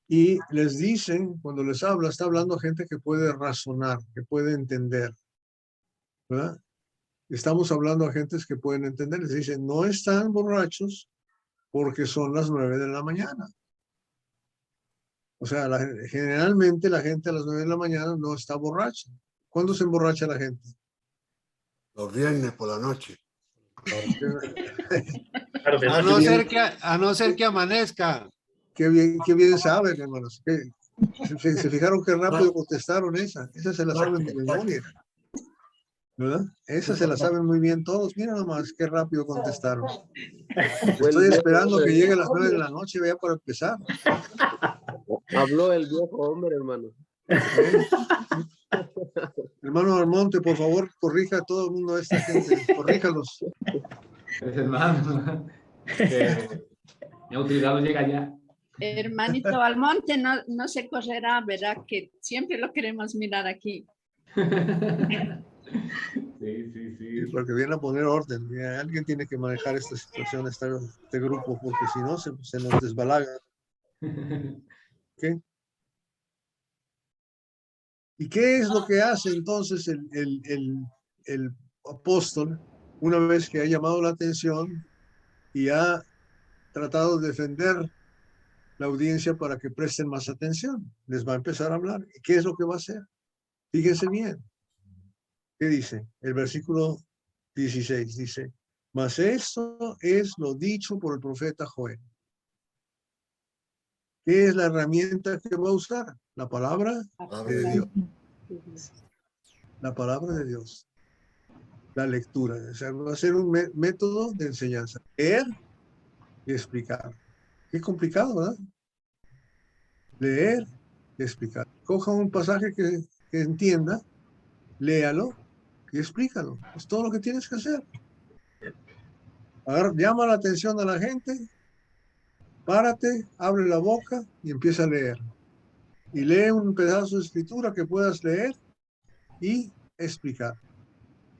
Y les dicen, cuando les habla, está hablando a gente que puede razonar, que puede entender. ¿Verdad? Estamos hablando a gentes que pueden entender. Les dicen, no están borrachos porque son las 9 de la mañana. O sea, generalmente la gente a las 9 de la mañana no está borracha. ¿Cuándo se emborracha la gente? Los viernes por la noche. A no ser que amanezca. Qué bien saben, hermanos. Se fijaron qué rápido contestaron esa. Esa se la saben de memoria. ¿Verdad? Esa se la saben muy bien todos. Mira nomás qué rápido contestaron. Estoy esperando que llegue a las 9 de la noche ya para empezar. Habló el viejo hombre, hermano. Hermano Almonte, por favor, corrija a todo el mundo, a esta gente, corríjalos. Hermano, mi autoridad no llega allá. Hermanito Almonte, no se correrá, ¿verdad? Que siempre lo queremos mirar aquí. Sí. Porque viene a poner orden. Alguien tiene que manejar esta situación, este grupo, porque si no, se nos desbalaga. ¿Okay? ¿Y qué es lo que hace entonces el apóstol una vez que ha llamado la atención y ha tratado de defender la audiencia para que presten más atención? Les va a empezar a hablar. ¿Y qué es lo que va a hacer? Fíjense bien. ¿Qué dice? El versículo 16 dice, mas esto es lo dicho por el profeta Joel. ¿Qué es la herramienta que va a usar? La palabra de Dios. La palabra de Dios. La lectura. O sea, va a ser un método de enseñanza. Leer y explicar. Qué complicado, ¿verdad? Leer y explicar. Coja un pasaje que entienda, léalo y explícalo. Es todo lo que tienes que hacer. Llama la atención a la gente, párate, abre la boca y empieza a leer. Y lee un pedazo de escritura que puedas leer y explicar.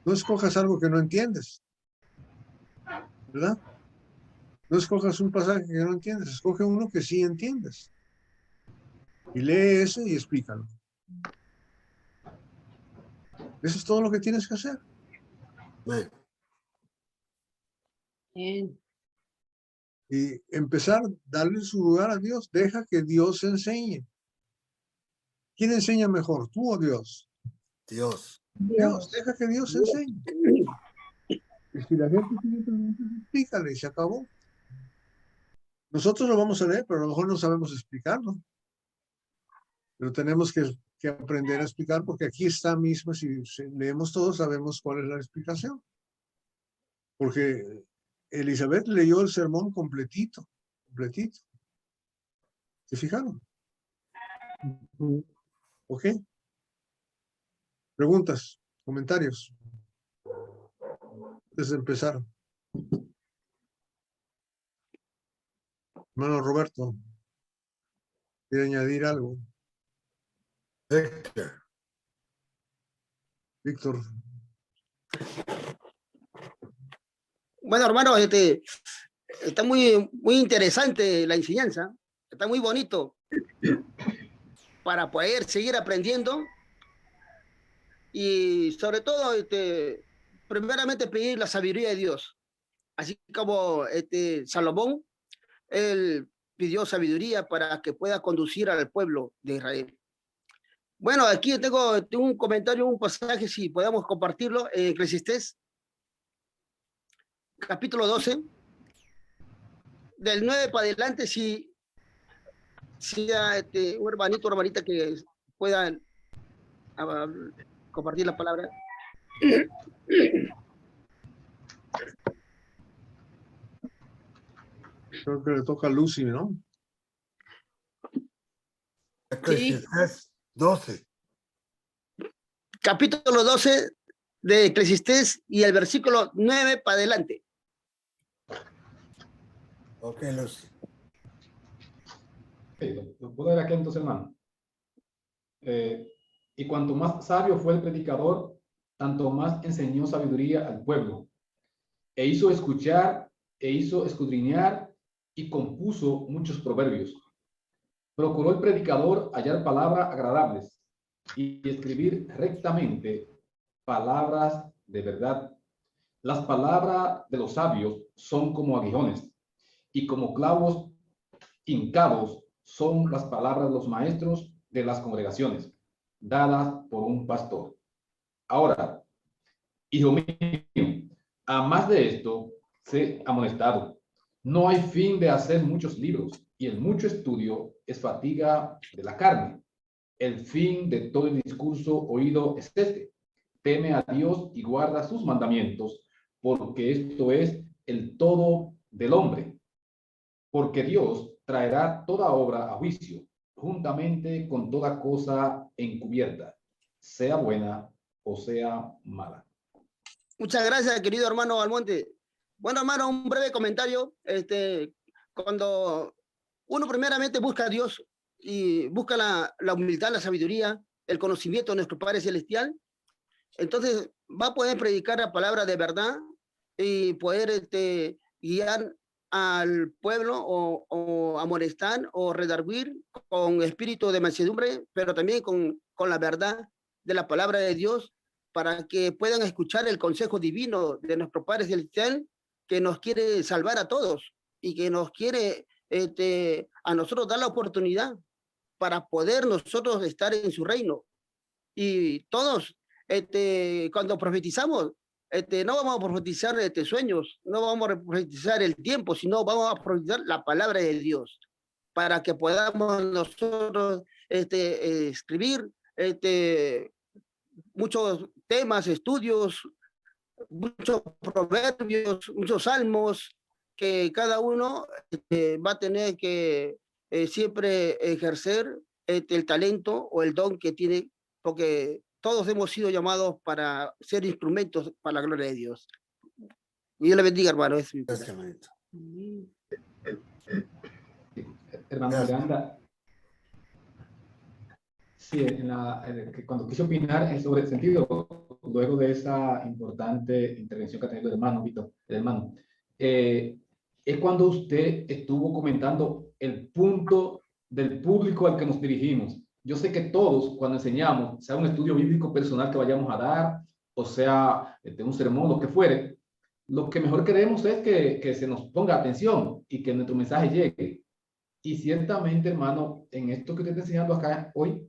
No escojas algo que no entiendes, ¿verdad? No escojas un pasaje que no entiendes, escoge uno que sí entiendes. Y lee ese y explícalo. Eso es todo lo que tienes que hacer. Bien. Y empezar, darle su lugar a Dios. Deja que Dios enseñe. ¿Quién enseña mejor, tú o Dios? Dios. Dios, deja que Dios enseñe. Y si la gente tiene preguntas, explícale y se acabó. Nosotros lo vamos a leer, pero a lo mejor no sabemos explicarlo. Pero tenemos que aprender a explicar, porque aquí está mismo, si leemos todo, sabemos cuál es la explicación. Porque Elizabeth leyó el sermón completito. ¿Se fijaron? ¿Ok? Preguntas, comentarios. Antes de empezar. Hermano Roberto, ¿quiere añadir algo? Víctor. Bueno, hermano, está muy interesante la enseñanza, está muy bonito para poder seguir aprendiendo y sobre todo, primeramente pedir la sabiduría de Dios, así como Salomón, él pidió sabiduría para que pueda conducir al pueblo de Israel. Bueno, aquí tengo un comentario, un pasaje, si podemos compartirlo, en Eclesiastés, capítulo 12, del 9 para adelante, si un hermanito o hermanita que puedan compartir la palabra. Creo que le toca a Lucy, ¿no? Eclesiastés 12. Capítulo 12 de Eclesiastés y el versículo 9 para adelante. Ok, Lucy. ¿Lo puedo ver aquí entonces, hermano? Y cuanto más sabio fue el predicador, tanto más enseñó sabiduría al pueblo. E hizo escuchar, e hizo escudriñar, y compuso muchos proverbios. Procuró el predicador hallar palabras agradables y escribir rectamente palabras de verdad. Las palabras de los sabios son como aguijones, y como clavos hincados son las palabras de los maestros de las congregaciones, dadas por un pastor. Ahora, hijo mío, a más de esto, sé amonestado. No hay fin de hacer muchos libros, y el mucho estudio es fatiga de la carne. El fin de todo el discurso oído es este: teme a Dios y guarda sus mandamientos, porque esto es el todo del hombre. Porque Dios traerá toda obra a juicio, juntamente con toda cosa encubierta, sea buena o sea mala. Muchas gracias, querido hermano Almonte. Bueno, hermano, un breve comentario. Cuando uno primeramente busca a Dios y busca la humildad, la sabiduría, el conocimiento de nuestro Padre Celestial, entonces va a poder predicar la palabra de verdad y poder guiar al pueblo o amonestar o redarguir con espíritu de mansedumbre, pero también con la verdad de la palabra de Dios, para que puedan escuchar el consejo divino de nuestro Padre Celestial, que nos quiere salvar a todos y que nos quiere a nosotros dar la oportunidad para poder nosotros estar en su reino. Y todos, cuando profetizamos, no vamos a profetizar sueños, no vamos a profetizar el tiempo, sino vamos a profetizar la palabra de Dios, para que podamos nosotros escribir muchos temas, estudios, muchos proverbios, muchos salmos, que cada uno va a tener que siempre ejercer el talento o el don que tiene, porque todos hemos sido llamados para ser instrumentos para la gloria de Dios. Dios le bendiga, hermano. Gracias, hermanito. Hermano Miranda, sí, cuando quise opinar sobre el sentido, luego de esa importante intervención que ha tenido el hermano Víctor, es cuando usted estuvo comentando el punto del público al que nos dirigimos. Yo sé que todos, cuando enseñamos, sea un estudio bíblico personal que vayamos a dar, o sea, un sermón, lo que fuere, lo que mejor queremos es que se nos ponga atención y que nuestro mensaje llegue. Y ciertamente, hermano, en esto que usted está enseñando acá hoy,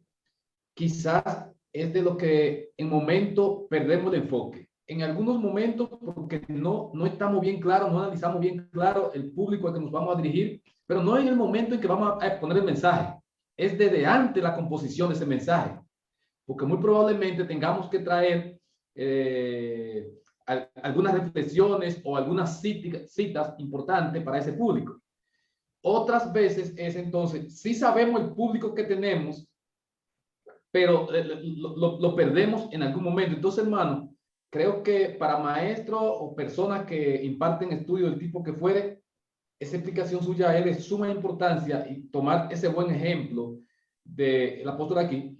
quizás es de lo que en momento perdemos el enfoque. En algunos momentos, porque no estamos bien claros, no analizamos bien claro el público al que nos vamos a dirigir, pero no en el momento en que vamos a exponer el mensaje. Es desde antes la composición de ese mensaje. Porque muy probablemente tengamos que traer algunas reflexiones o algunas citas importantes para ese público. Otras veces es entonces, sí sabemos el público que tenemos, pero lo perdemos en algún momento. Entonces, hermano, creo que para maestros o personas que imparten estudios del tipo que fuere, esa explicación suya es de suma importancia, y tomar ese buen ejemplo del apóstol aquí,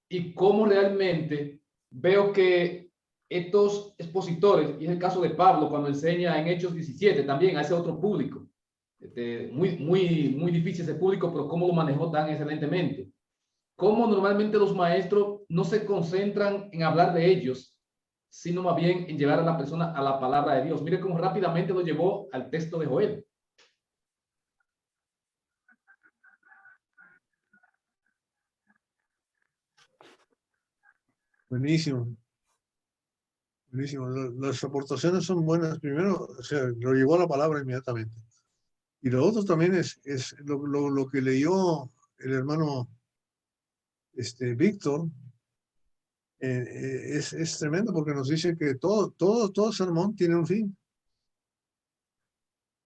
y cómo realmente veo que estos expositores, y es el caso de Pablo cuando enseña en Hechos 17 también a ese otro público, muy difícil ese público, pero cómo lo manejó tan excelentemente. Cómo normalmente los maestros no se concentran en hablar de ellos, sino más bien en llevar a la persona a la palabra de Dios. Mire cómo rápidamente lo llevó al texto de Joel. Buenísimo. Buenísimo. Las aportaciones son buenas. Primero, o sea, lo llevó a la palabra inmediatamente. Y lo otro también es lo que leyó el hermano Víctor. Es tremendo, porque nos dice que todo sermón tiene un fin.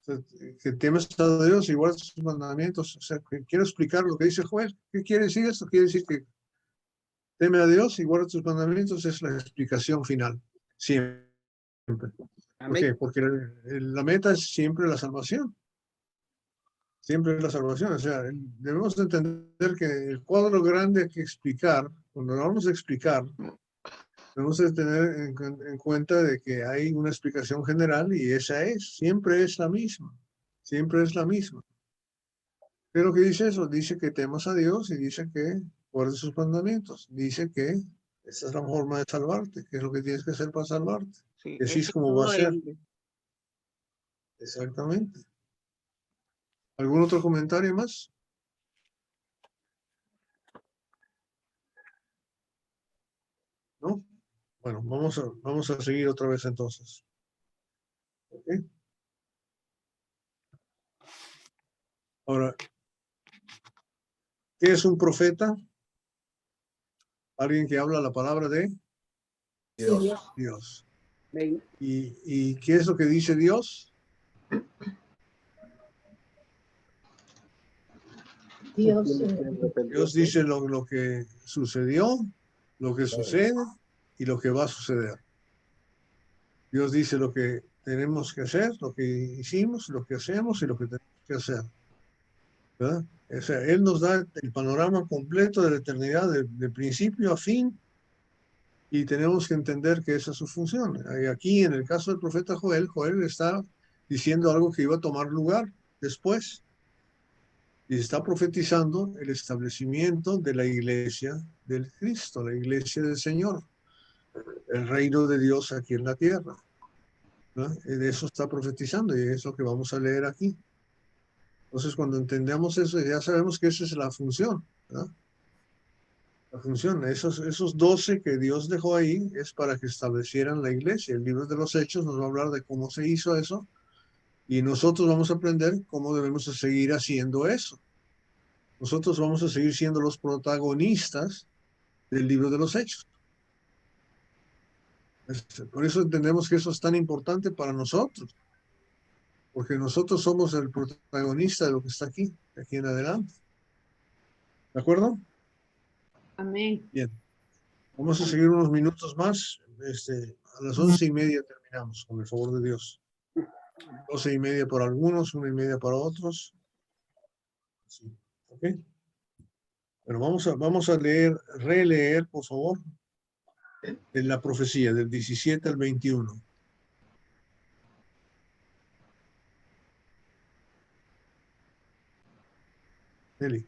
O sea, que temes a Dios y guardes sus mandamientos. O sea, que quiero explicar lo que dice Joel. ¿Qué quiere decir esto? Quiere decir que teme a Dios y guarda sus mandamientos, es la explicación final. Siempre. ¿Por qué? Porque la meta es siempre la salvación. Siempre es la salvación. O sea, debemos entender que el cuadro grande hay que explicar. Cuando lo vamos a explicar, debemos de tener en cuenta de que hay una explicación general, y esa siempre es la misma. Siempre es la misma. ¿Pero qué dice eso? Dice que temas a Dios y dice que guardes sus mandamientos. Dice que esa es la forma de salvarte, que es lo que tienes que hacer para salvarte. Sí, Y así es como va a ser. Exactamente. ¿Algún otro comentario más? ¿No? Bueno, vamos a seguir otra vez entonces. ¿Okay? Ahora, ¿qué es un profeta? Alguien que habla la palabra de Dios. ¿Y qué es lo que dice Dios? Dios dice lo que sucedió, lo que sucede y lo que va a suceder. Dios dice lo que tenemos que hacer, lo que hicimos, lo que hacemos y lo que tenemos que hacer. ¿Verdad? O sea, Él nos da el panorama completo de la eternidad, de principio a fin, y tenemos que entender que esa es su función. Aquí, en el caso del profeta Joel, Joel está diciendo algo que iba a tomar lugar después. Y está profetizando el establecimiento de la iglesia del Cristo, la iglesia del Señor, el reino de Dios aquí en la tierra. ¿Verdad? De eso está profetizando y es lo que vamos a leer aquí. Entonces, cuando entendemos eso, ya sabemos que esa es la función. ¿Verdad? La función, esos 12 que Dios dejó ahí es para que establecieran la iglesia. El libro de los Hechos nos va a hablar de cómo se hizo eso y nosotros vamos a aprender cómo debemos seguir haciendo eso. Nosotros vamos a seguir siendo los protagonistas del libro de los Hechos. Por eso entendemos que eso es tan importante para nosotros, porque nosotros somos el protagonista de lo que está aquí, de aquí en adelante. ¿De acuerdo? Amén. Bien. Vamos a seguir unos minutos más. A las 11:30 terminamos, con el favor de Dios. 12:30 para algunos, 1:30 para otros. Sí. ¿Ok? Pero vamos a releer, por favor, en la profecía del 17 al 21. Eli.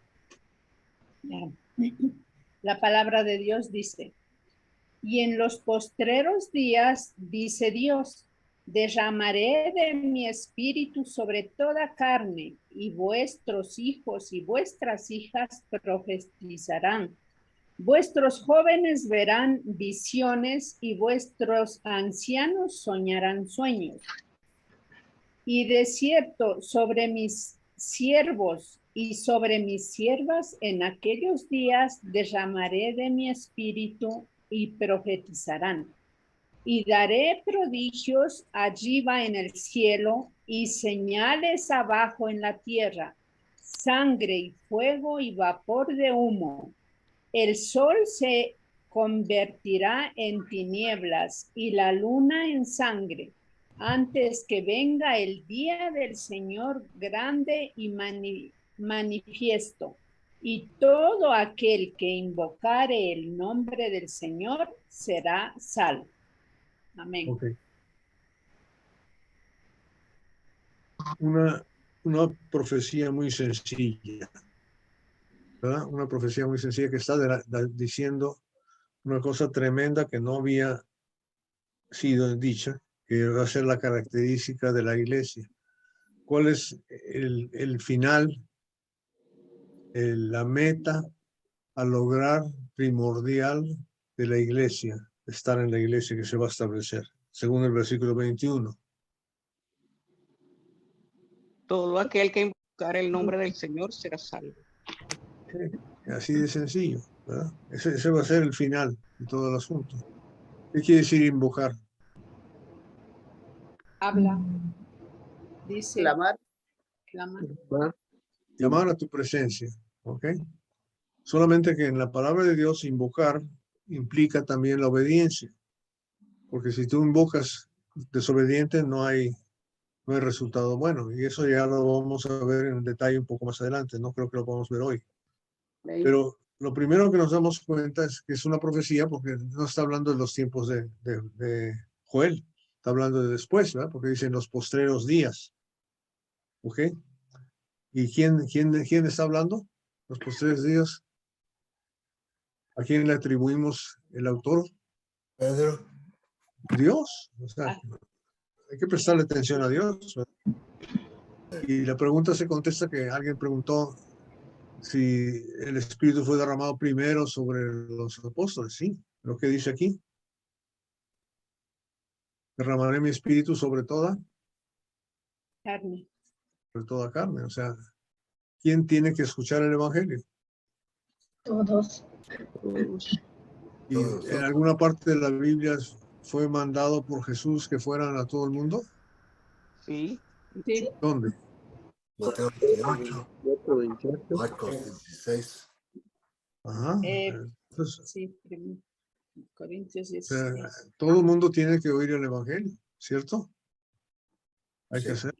La palabra de Dios dice: y en los postreros días, dice Dios, derramaré de mi espíritu sobre toda carne, y vuestros hijos y vuestras hijas profetizarán. Vuestros jóvenes verán visiones y vuestros ancianos soñarán sueños. Y de cierto, sobre mis siervos y sobre mis siervas en aquellos días derramaré de mi espíritu y profetizarán. Y daré prodigios arriba en el cielo y señales abajo en la tierra, sangre y fuego y vapor de humo. El sol se convertirá en tinieblas y la luna en sangre, antes que venga el día del Señor grande y manifiesto. Y todo aquel que invocare el nombre del Señor será salvo. Amén. Okay. Una profecía muy sencilla, ¿verdad? Una profecía muy sencilla que está diciendo una cosa tremenda que no había sido dicha, que va a ser la característica de la iglesia. ¿Cuál es el final, la meta a lograr primordial de la iglesia, estar en la iglesia que se va a establecer, según el versículo 21? Todo aquel que invocar el nombre del Señor será salvo. Así de sencillo, ¿verdad? Ese va a ser el final de todo el asunto. ¿Qué quiere decir invocar? Habla. Dice. Clamar. Llamar a tu presencia, ¿ok? Solamente que en la palabra de Dios invocar implica también la obediencia, porque si tú invocas desobediente no hay resultado bueno, y eso ya lo vamos a ver en detalle un poco más adelante, no creo que lo podamos ver hoy. Pero lo primero que nos damos cuenta es que es una profecía, porque no está hablando de los tiempos de Joel, está hablando de después, ¿verdad? Porque dice en los postreros días. ¿Ok? ¿Y quién está hablando? Los postreros días. ¿A quién le atribuimos el autor? Pedro. Dios. O sea, hay que prestarle atención a Dios, ¿verdad? Y la pregunta se contesta que alguien preguntó si el Espíritu fue derramado primero sobre los apóstoles. Sí, lo que dice aquí. Derramaré mi espíritu sobre toda carne. Sobre toda carne. O sea, ¿quién tiene que escuchar el Evangelio? Todos. ¿Y en alguna parte de la Biblia fue mandado por Jesús que fueran a todo el mundo? Sí. Sí. ¿Dónde? Mateo 18, Marcos 16. Ajá. Entonces, Sí, Corintios o sea, 16. todo el mundo tiene que oír el evangelio, ¿cierto? Hay que Sí. hacer.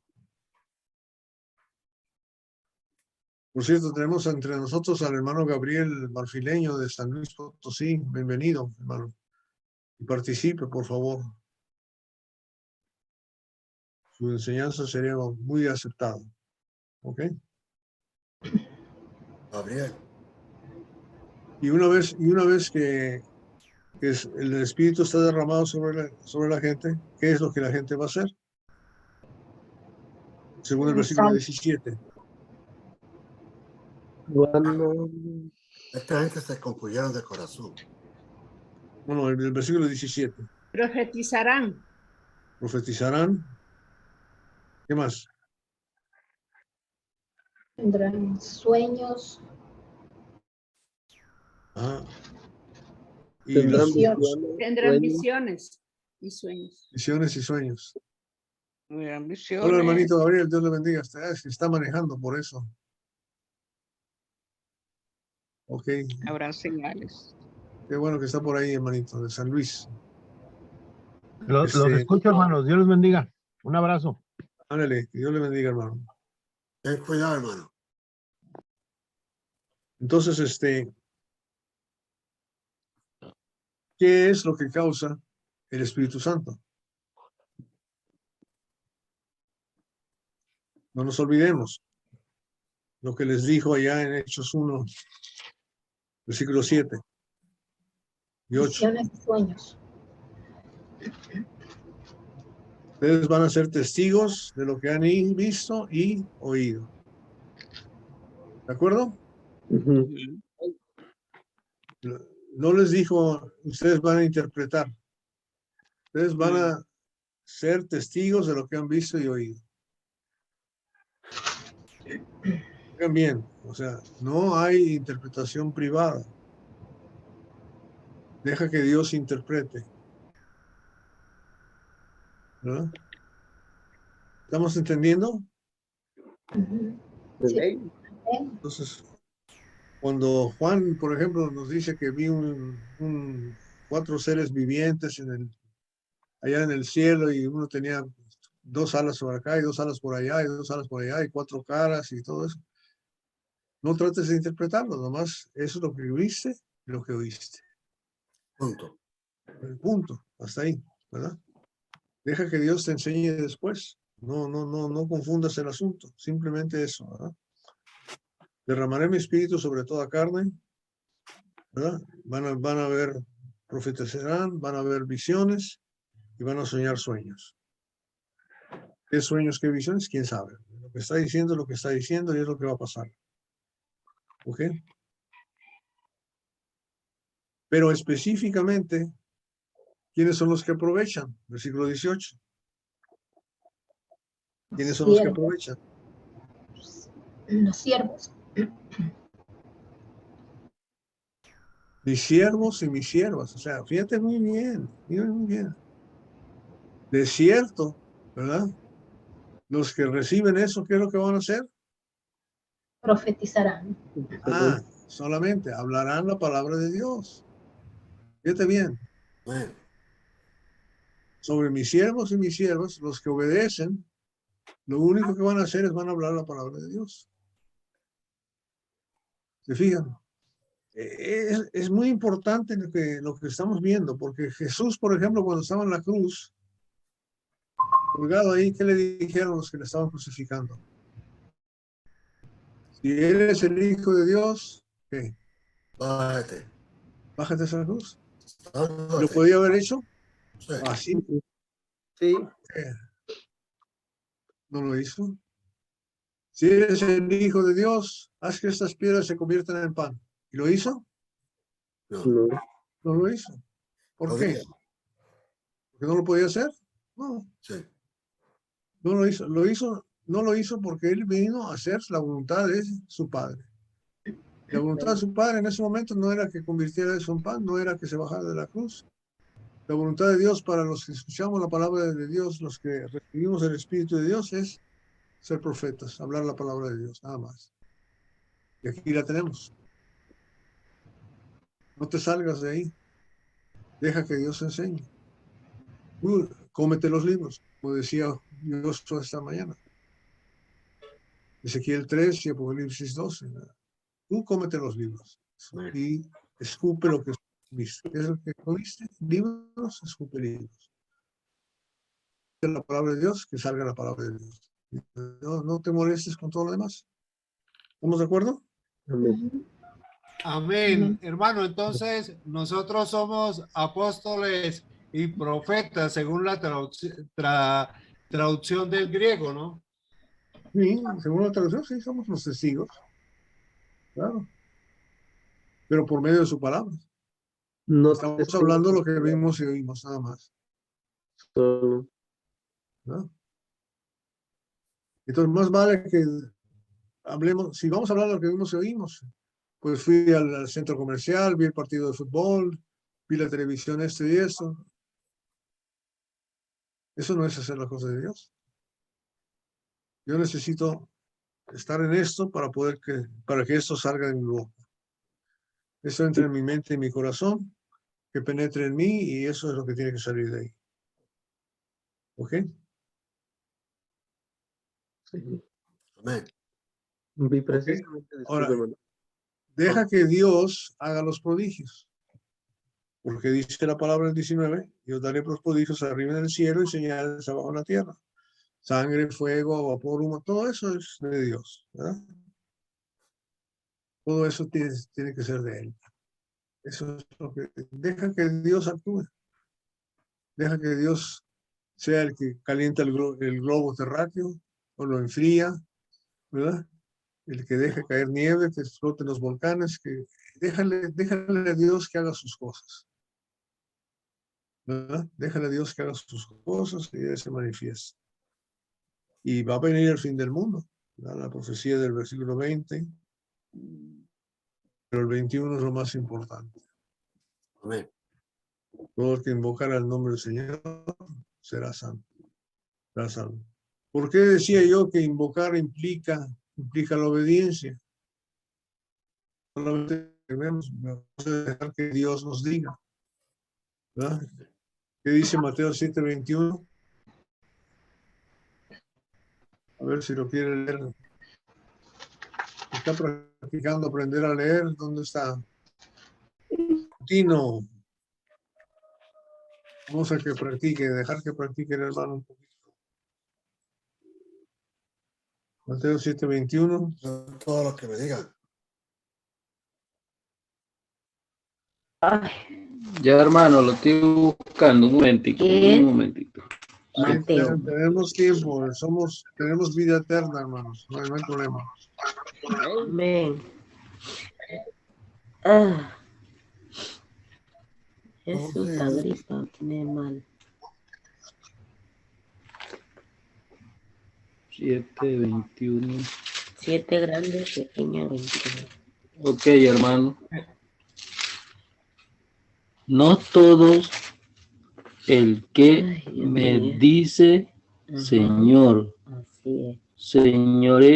Por cierto, tenemos entre nosotros al hermano Gabriel Marfileño de San Luis Potosí. Bienvenido, hermano. Y participe, por favor. Su enseñanza sería muy aceptada. ¿Ok? Gabriel. Y una vez que el Espíritu está derramado sobre la gente, ¿qué es lo que la gente va a hacer? Según el versículo 17. Esta gente se confundieron de corazón. Bueno, el versículo 17. Profetizarán. Profetizarán. ¿Qué más? Tendrán sueños. Ah. Y Tendrán las visiones. Tendrán visiones y sueños. visiones y sueños. Muy ambiciones. Hola, hermanito Gabriel, Dios le bendiga. Está manejando por eso. Ok. Habrán señales. Qué bueno que está por ahí, hermanito, de San Luis. Los escucho, hermanos. Dios los bendiga. Un abrazo. Ándale, que Dios le bendiga, hermano. Ten cuidado, hermano. Entonces, ¿qué es lo que causa el Espíritu Santo? No nos olvidemos lo que les dijo allá en Hechos 1, versículo 7 y 8. Visiones y sueños. Ustedes van a ser testigos de lo que han visto y oído. ¿De acuerdo? No les dijo, ustedes van a interpretar. Ustedes van a ser testigos de lo que han visto y oído. Oigan bien, o sea, no hay interpretación privada. Deja que Dios interprete. ¿Verdad? ¿Estamos entendiendo? Sí. Entonces, cuando Juan, por ejemplo, nos dice que vi 4 seres vivientes allá en el cielo y uno tenía 2 alas por acá y 2 alas por allá y 2 alas por allá y 4 caras y todo eso. No trates de interpretarlo, nomás eso es lo que viste y lo que oíste. Punto. Punto, hasta ahí, ¿verdad? Deja que Dios te enseñe después. No confundas el asunto, simplemente eso, ¿verdad? Derramaré mi espíritu sobre toda carne, ¿verdad? Van a ver, profetizarán, van a ver visiones y van a soñar sueños. ¿Qué sueños, qué visiones? ¿Quién sabe? Lo que está diciendo es lo que está diciendo y es lo que va a pasar. ¿Ok? Pero específicamente, ¿quiénes son los que aprovechan? Versículo 18. ¿Quiénes son los que aprovechan? Los siervos. Mis siervos y mis siervas. O sea, fíjate muy bien, muy bien. De cierto, ¿verdad? Los que reciben eso, ¿qué es lo que van a hacer? Profetizarán. Ah, solamente hablarán la palabra de Dios. Fíjate bien. Bueno. Sobre mis siervos y mis siervas, los que obedecen, lo único que van a hacer es van a hablar la palabra de Dios. ¿Se fijan? Es muy importante lo que estamos viendo, porque Jesús, por ejemplo, cuando estaba en la cruz, colgado ahí, ¿qué le dijeron los que le estaban crucificando? Si él es el Hijo de Dios, ¿qué? Bájate. Bájate esa cruz. Bájate. ¿Lo podía haber hecho? Sí. Así. Sí. No lo hizo. Si eres el Hijo de Dios, haz que estas piedras se conviertan en pan. ¿Y lo hizo? No. No lo hizo. ¿Por qué? ¿Porque no lo podía hacer? No. Sí. No lo hizo. No lo hizo porque él vino a hacer la voluntad de su Padre. La voluntad de su Padre en ese momento no era que convirtiera eso en pan, no era que se bajara de la cruz. La voluntad de Dios para los que escuchamos la palabra de Dios, los que recibimos el Espíritu de Dios, es ser profetas, hablar la palabra de Dios, nada más. Y aquí la tenemos. No te salgas de ahí. Deja que Dios enseñe. Cómete los libros, como decía Dios esta mañana. Ezequiel 3 y Apocalipsis 12. Tú cómete los libros y escupe lo que viste. ¿Qué es lo que comiste? Libros, escupe libros. La palabra de Dios, que salga la palabra de Dios. No te molestes con todo lo demás. ¿Estamos de acuerdo? Amén. Hermano, entonces nosotros somos apóstoles y profetas según la traducción del griego, ¿no? Sí, según la traducción, sí, somos los testigos. Claro. Pero por medio de su palabra. No estamos hablando de lo que vimos y oímos, nada más. ¿No? Entonces, más vale que hablemos, si vamos a hablar de lo que vimos y oímos, pues fui al centro comercial, vi el partido de fútbol, vi la televisión y eso. Eso no es hacer la cosa de Dios. Yo necesito estar en esto para que esto salga de mi boca. Eso entre en mi mente y mi corazón, que penetre en mí y eso es lo que tiene que salir de ahí. ¿Ok? Sí. Amén. Vi precisamente, Ahora, disculpe, deja que Dios haga los prodigios. Porque dice la palabra del 19, yo daré los prodigios arriba en el cielo y señales abajo en la tierra. Sangre, fuego, vapor, humo, todo eso es de Dios, ¿verdad? Todo eso tiene que ser de Él. Eso es lo que deja que Dios actúe. Deja que Dios sea el que calienta el globo terráqueo o lo enfría, ¿verdad? El que deja caer nieve, que exploten los volcanes, que déjale a Dios que haga sus cosas. ¿Verdad? Déjale a Dios que haga sus cosas y Él se manifiesta. Y va a venir el fin del mundo, ¿verdad? La profecía del versículo 20, pero el 21 es lo más importante. Amén. Todo el que invocara el nombre del Señor será santo. Será salvo. ¿Por qué decía yo que invocar implica la obediencia? Solamente debemos dejar que Dios nos diga, ¿verdad? ¿Qué dice Mateo 7:21? A ver si lo quiere leer. Está practicando aprender a leer. ¿Dónde está? Tino. Vamos a que practique, dejar que practique el hermano un poquito. Mateo 7:21. Todo lo que me digan. Ya, hermano, lo estoy buscando. Un momentito. Un momentito. Tenemos tiempo, tenemos vida eterna, hermanos. No hay problema. Amén. Jesús, la gripa tiene mal. 7:21. 7 grandes, pequeños 21. Ok, hermano. No todos el que me dice Señor, Señor,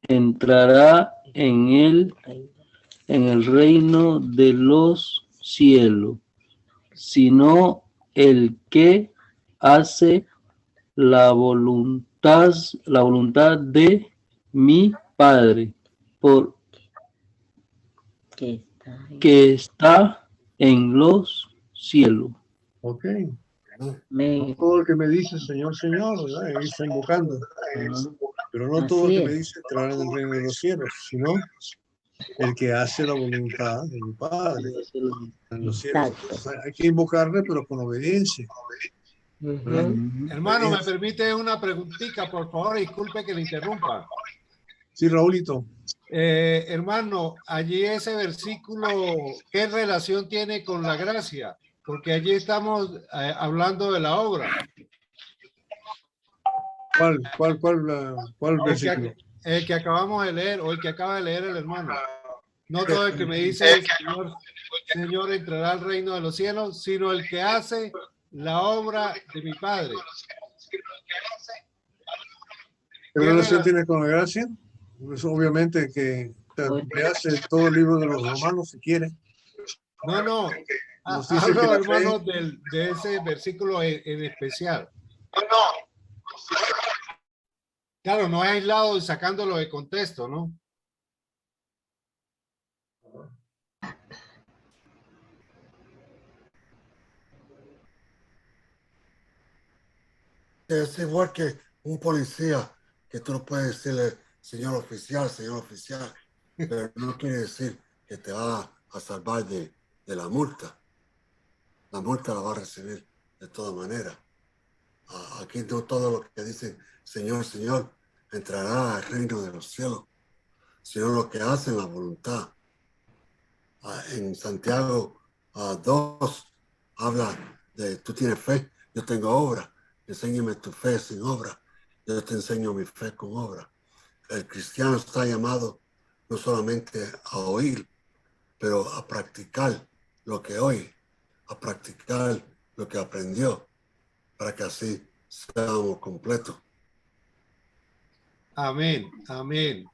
entrará en el reino de los cielos, sino el que hace la voluntad de mi Padre, que está en los cielos. Ok. No todo el que me dice Señor, Señor, ¿verdad? Ahí está invocando. Pero no todo el que me dice entrará en el reino de los cielos, sino el que hace la voluntad de mi Padre en los cielos. Entonces, hay que invocarle, pero con obediencia. Hermano, ¿me permite una preguntita, por favor? Disculpe que le interrumpa. Sí, Raúlito. Hermano, allí ese versículo, ¿qué relación tiene con la gracia? Porque allí estamos hablando de la obra. ¿Cuál versículo? El que acabamos de leer, o el que acaba de leer el hermano. No todo el que me dice Señor, entrará al reino de los cielos, sino el que hace la obra de mi Padre. ¿Qué relación tiene con la gracia? Pues obviamente que leas todo el libro de los Romanos si quiere. No. Nos dice que Hablo, la hermano, fe- de ese versículo en especial. Claro, no es aislado y sacándolo de contexto, ¿no? Es igual que un policía que tú no puedes decirle, señor oficial, pero no quiere decir que te va a salvar de la multa. La multa la va a recibir de todas maneras. Aquí no todo lo que dicen, Señor, Señor, entrará al reino de los cielos, sino lo que hacen la voluntad. En Santiago 2 habla de, tú tienes fe, yo tengo obra, enséñame tu fe sin obra, yo te enseño mi fe con obra. El cristiano está llamado no solamente a oír, pero a practicar lo que oye, a practicar lo que aprendió, para que así seamos completos. Amén, amén.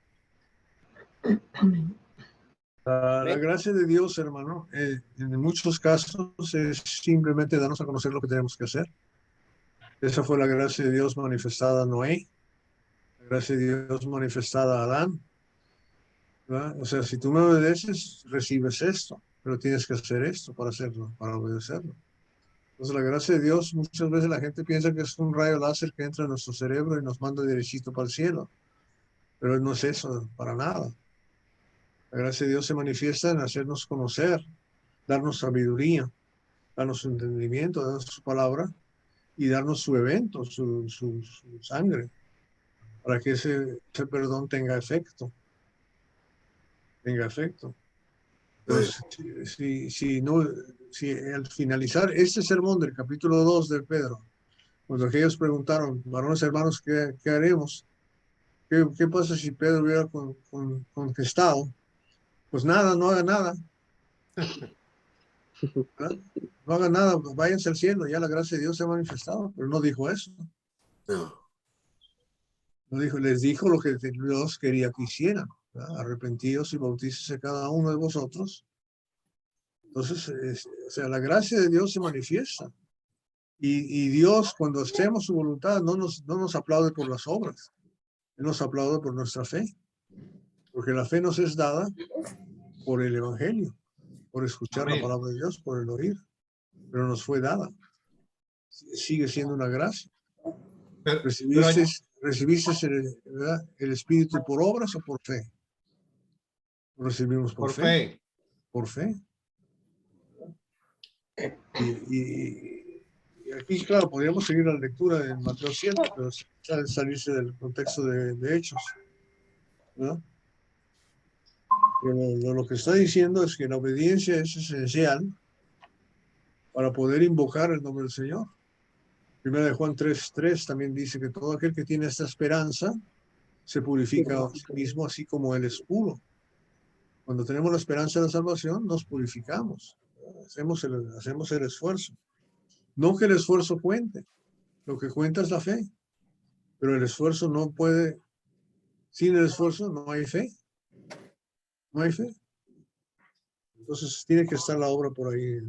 La gracia de Dios, hermano, en muchos casos es simplemente darnos a conocer lo que tenemos que hacer. Esa fue la gracia de Dios manifestada a Noé, la gracia de Dios manifestada a Adán. ¿Verdad? O sea, si tú me obedeces, recibes esto, pero tienes que hacer esto para hacerlo, para obedecerlo. Entonces, la gracia de Dios, muchas veces la gente piensa que es un rayo láser que entra en nuestro cerebro y nos manda derechito para el cielo, pero no es eso, para nada. La gracia de Dios se manifiesta en hacernos conocer, darnos sabiduría, darnos entendimiento, darnos su palabra y darnos su evento, su sangre, para que ese perdón tenga efecto. Entonces, si al finalizar este sermón del capítulo 2 de Pedro, cuando aquellos preguntaron, varones hermanos, ¿qué haremos? ¿Qué pasa si Pedro hubiera contestado? Pues nada, no haga nada. ¿Verdad? No haga nada, váyanse al cielo, ya la gracia de Dios se ha manifestado, pero no dijo eso. No dijo, les dijo lo que Dios quería que hicieran, ¿verdad? Arrepentidos y bautícese cada uno de vosotros. Entonces, o sea, la gracia de Dios se manifiesta. Y Dios, cuando hacemos su voluntad, no nos aplaude por las obras, Él nos aplaude por nuestra fe, porque la fe nos es dada por el Evangelio, por escuchar la palabra de Dios, por el oír, pero nos fue dada. Sigue siendo una gracia. ¿Recibiste el Espíritu por obras o por fe? Lo recibimos por fe. Por fe. Y aquí, claro, podríamos seguir la lectura de Mateo 7, pero salirse del contexto de Hechos, ¿verdad? Pero lo que está diciendo es que la obediencia es esencial para poder invocar el nombre del Señor. Primera de Juan 3:3 también dice que todo aquel que tiene esta esperanza se purifica a sí mismo, así como Él es puro. Cuando tenemos la esperanza de la salvación, nos purificamos. Hacemos el esfuerzo. No que el esfuerzo cuente. Lo que cuenta es la fe. Pero el esfuerzo no puede... Sin el esfuerzo no hay fe. No hay fe. Entonces tiene que estar la obra por ahí.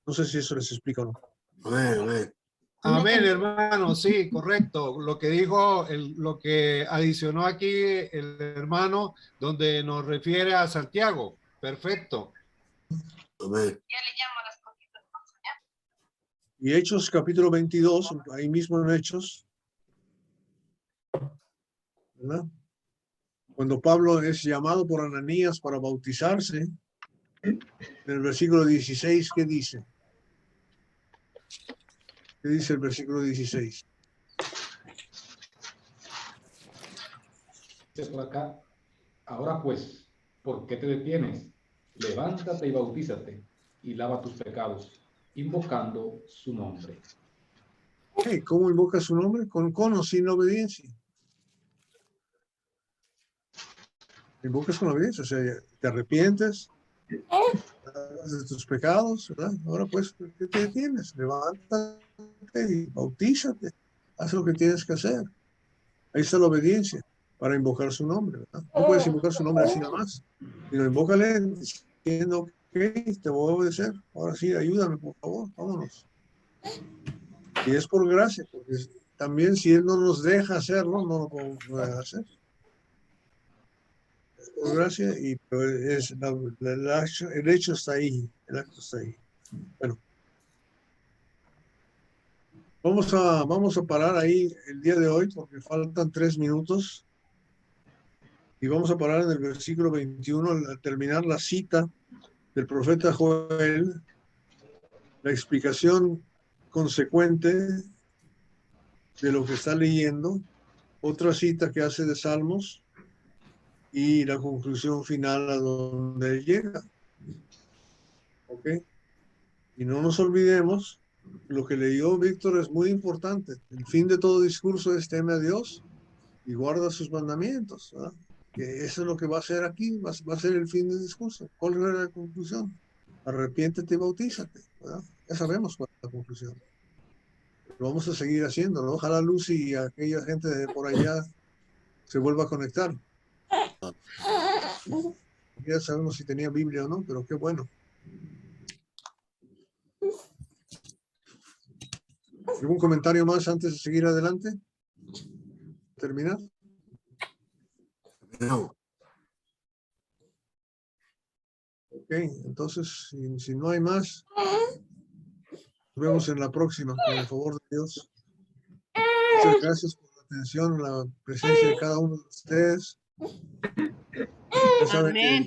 No sé si eso les explica o no. Amén. Amén, hermano, sí, correcto. Lo que dijo, lo que adicionó aquí el hermano, donde nos refiere a Santiago. Perfecto. Amén. Y Hechos capítulo 22, ahí mismo en Hechos, ¿verdad? Cuando Pablo es llamado por Ananías para bautizarse, en el versículo 16, ¿qué dice? ¿Qué dice el versículo 16? Por acá, ahora pues, ¿por qué te detienes? Levántate y bautízate y lava tus pecados, invocando su nombre. ¿Cómo invoca su nombre? Con o sin obediencia. Invocas con obediencia, o sea, te arrepientes, de tus pecados, ¿verdad? Ahora pues, ¿qué te tienes? Levántate y bautízate. Haz lo que tienes que hacer. Ahí está la obediencia para invocar su nombre, ¿verdad? No puedes invocar su nombre así nada más, sino invócale diciendo, ok, te voy a obedecer. Ahora sí, ayúdame, por favor, vámonos. Y es por gracia, porque también si Él no nos deja hacerlo, no lo podemos hacer. Es por gracia y es el hecho está ahí, el acto está ahí. Bueno, vamos a parar ahí el día de hoy porque faltan 3 minutos y vamos a parar en el versículo 21 al terminar la cita del profeta Joel, la explicación consecuente de lo que está leyendo, otra cita que hace de Salmos y la conclusión final a donde él llega. ¿Ok? Y no nos olvidemos, lo que leyó Víctor es muy importante. El fin de todo discurso es teme a Dios y guarda sus mandamientos, ¿verdad? Que eso es lo que va a ser aquí, va a ser el fin del discurso. ¿Cuál es la conclusión? Arrepiéntete y bautízate, ¿verdad? Ya sabemos cuál es la conclusión. Lo vamos a seguir haciéndolo. Ojalá Lucy y aquella gente de por allá se vuelva a conectar. Ya sabemos si tenía Biblia o no, pero qué bueno. ¿Algún comentario más antes de seguir adelante? ¿Terminar? No. Ok, entonces, si no hay más, nos vemos en la próxima, con el favor de Dios. Muchas gracias por la atención, la presencia de cada uno de ustedes. Ya saben Amén.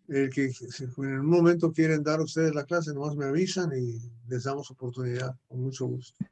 que si en un momento quieren dar ustedes la clase, nomás me avisan y les damos oportunidad, con mucho gusto.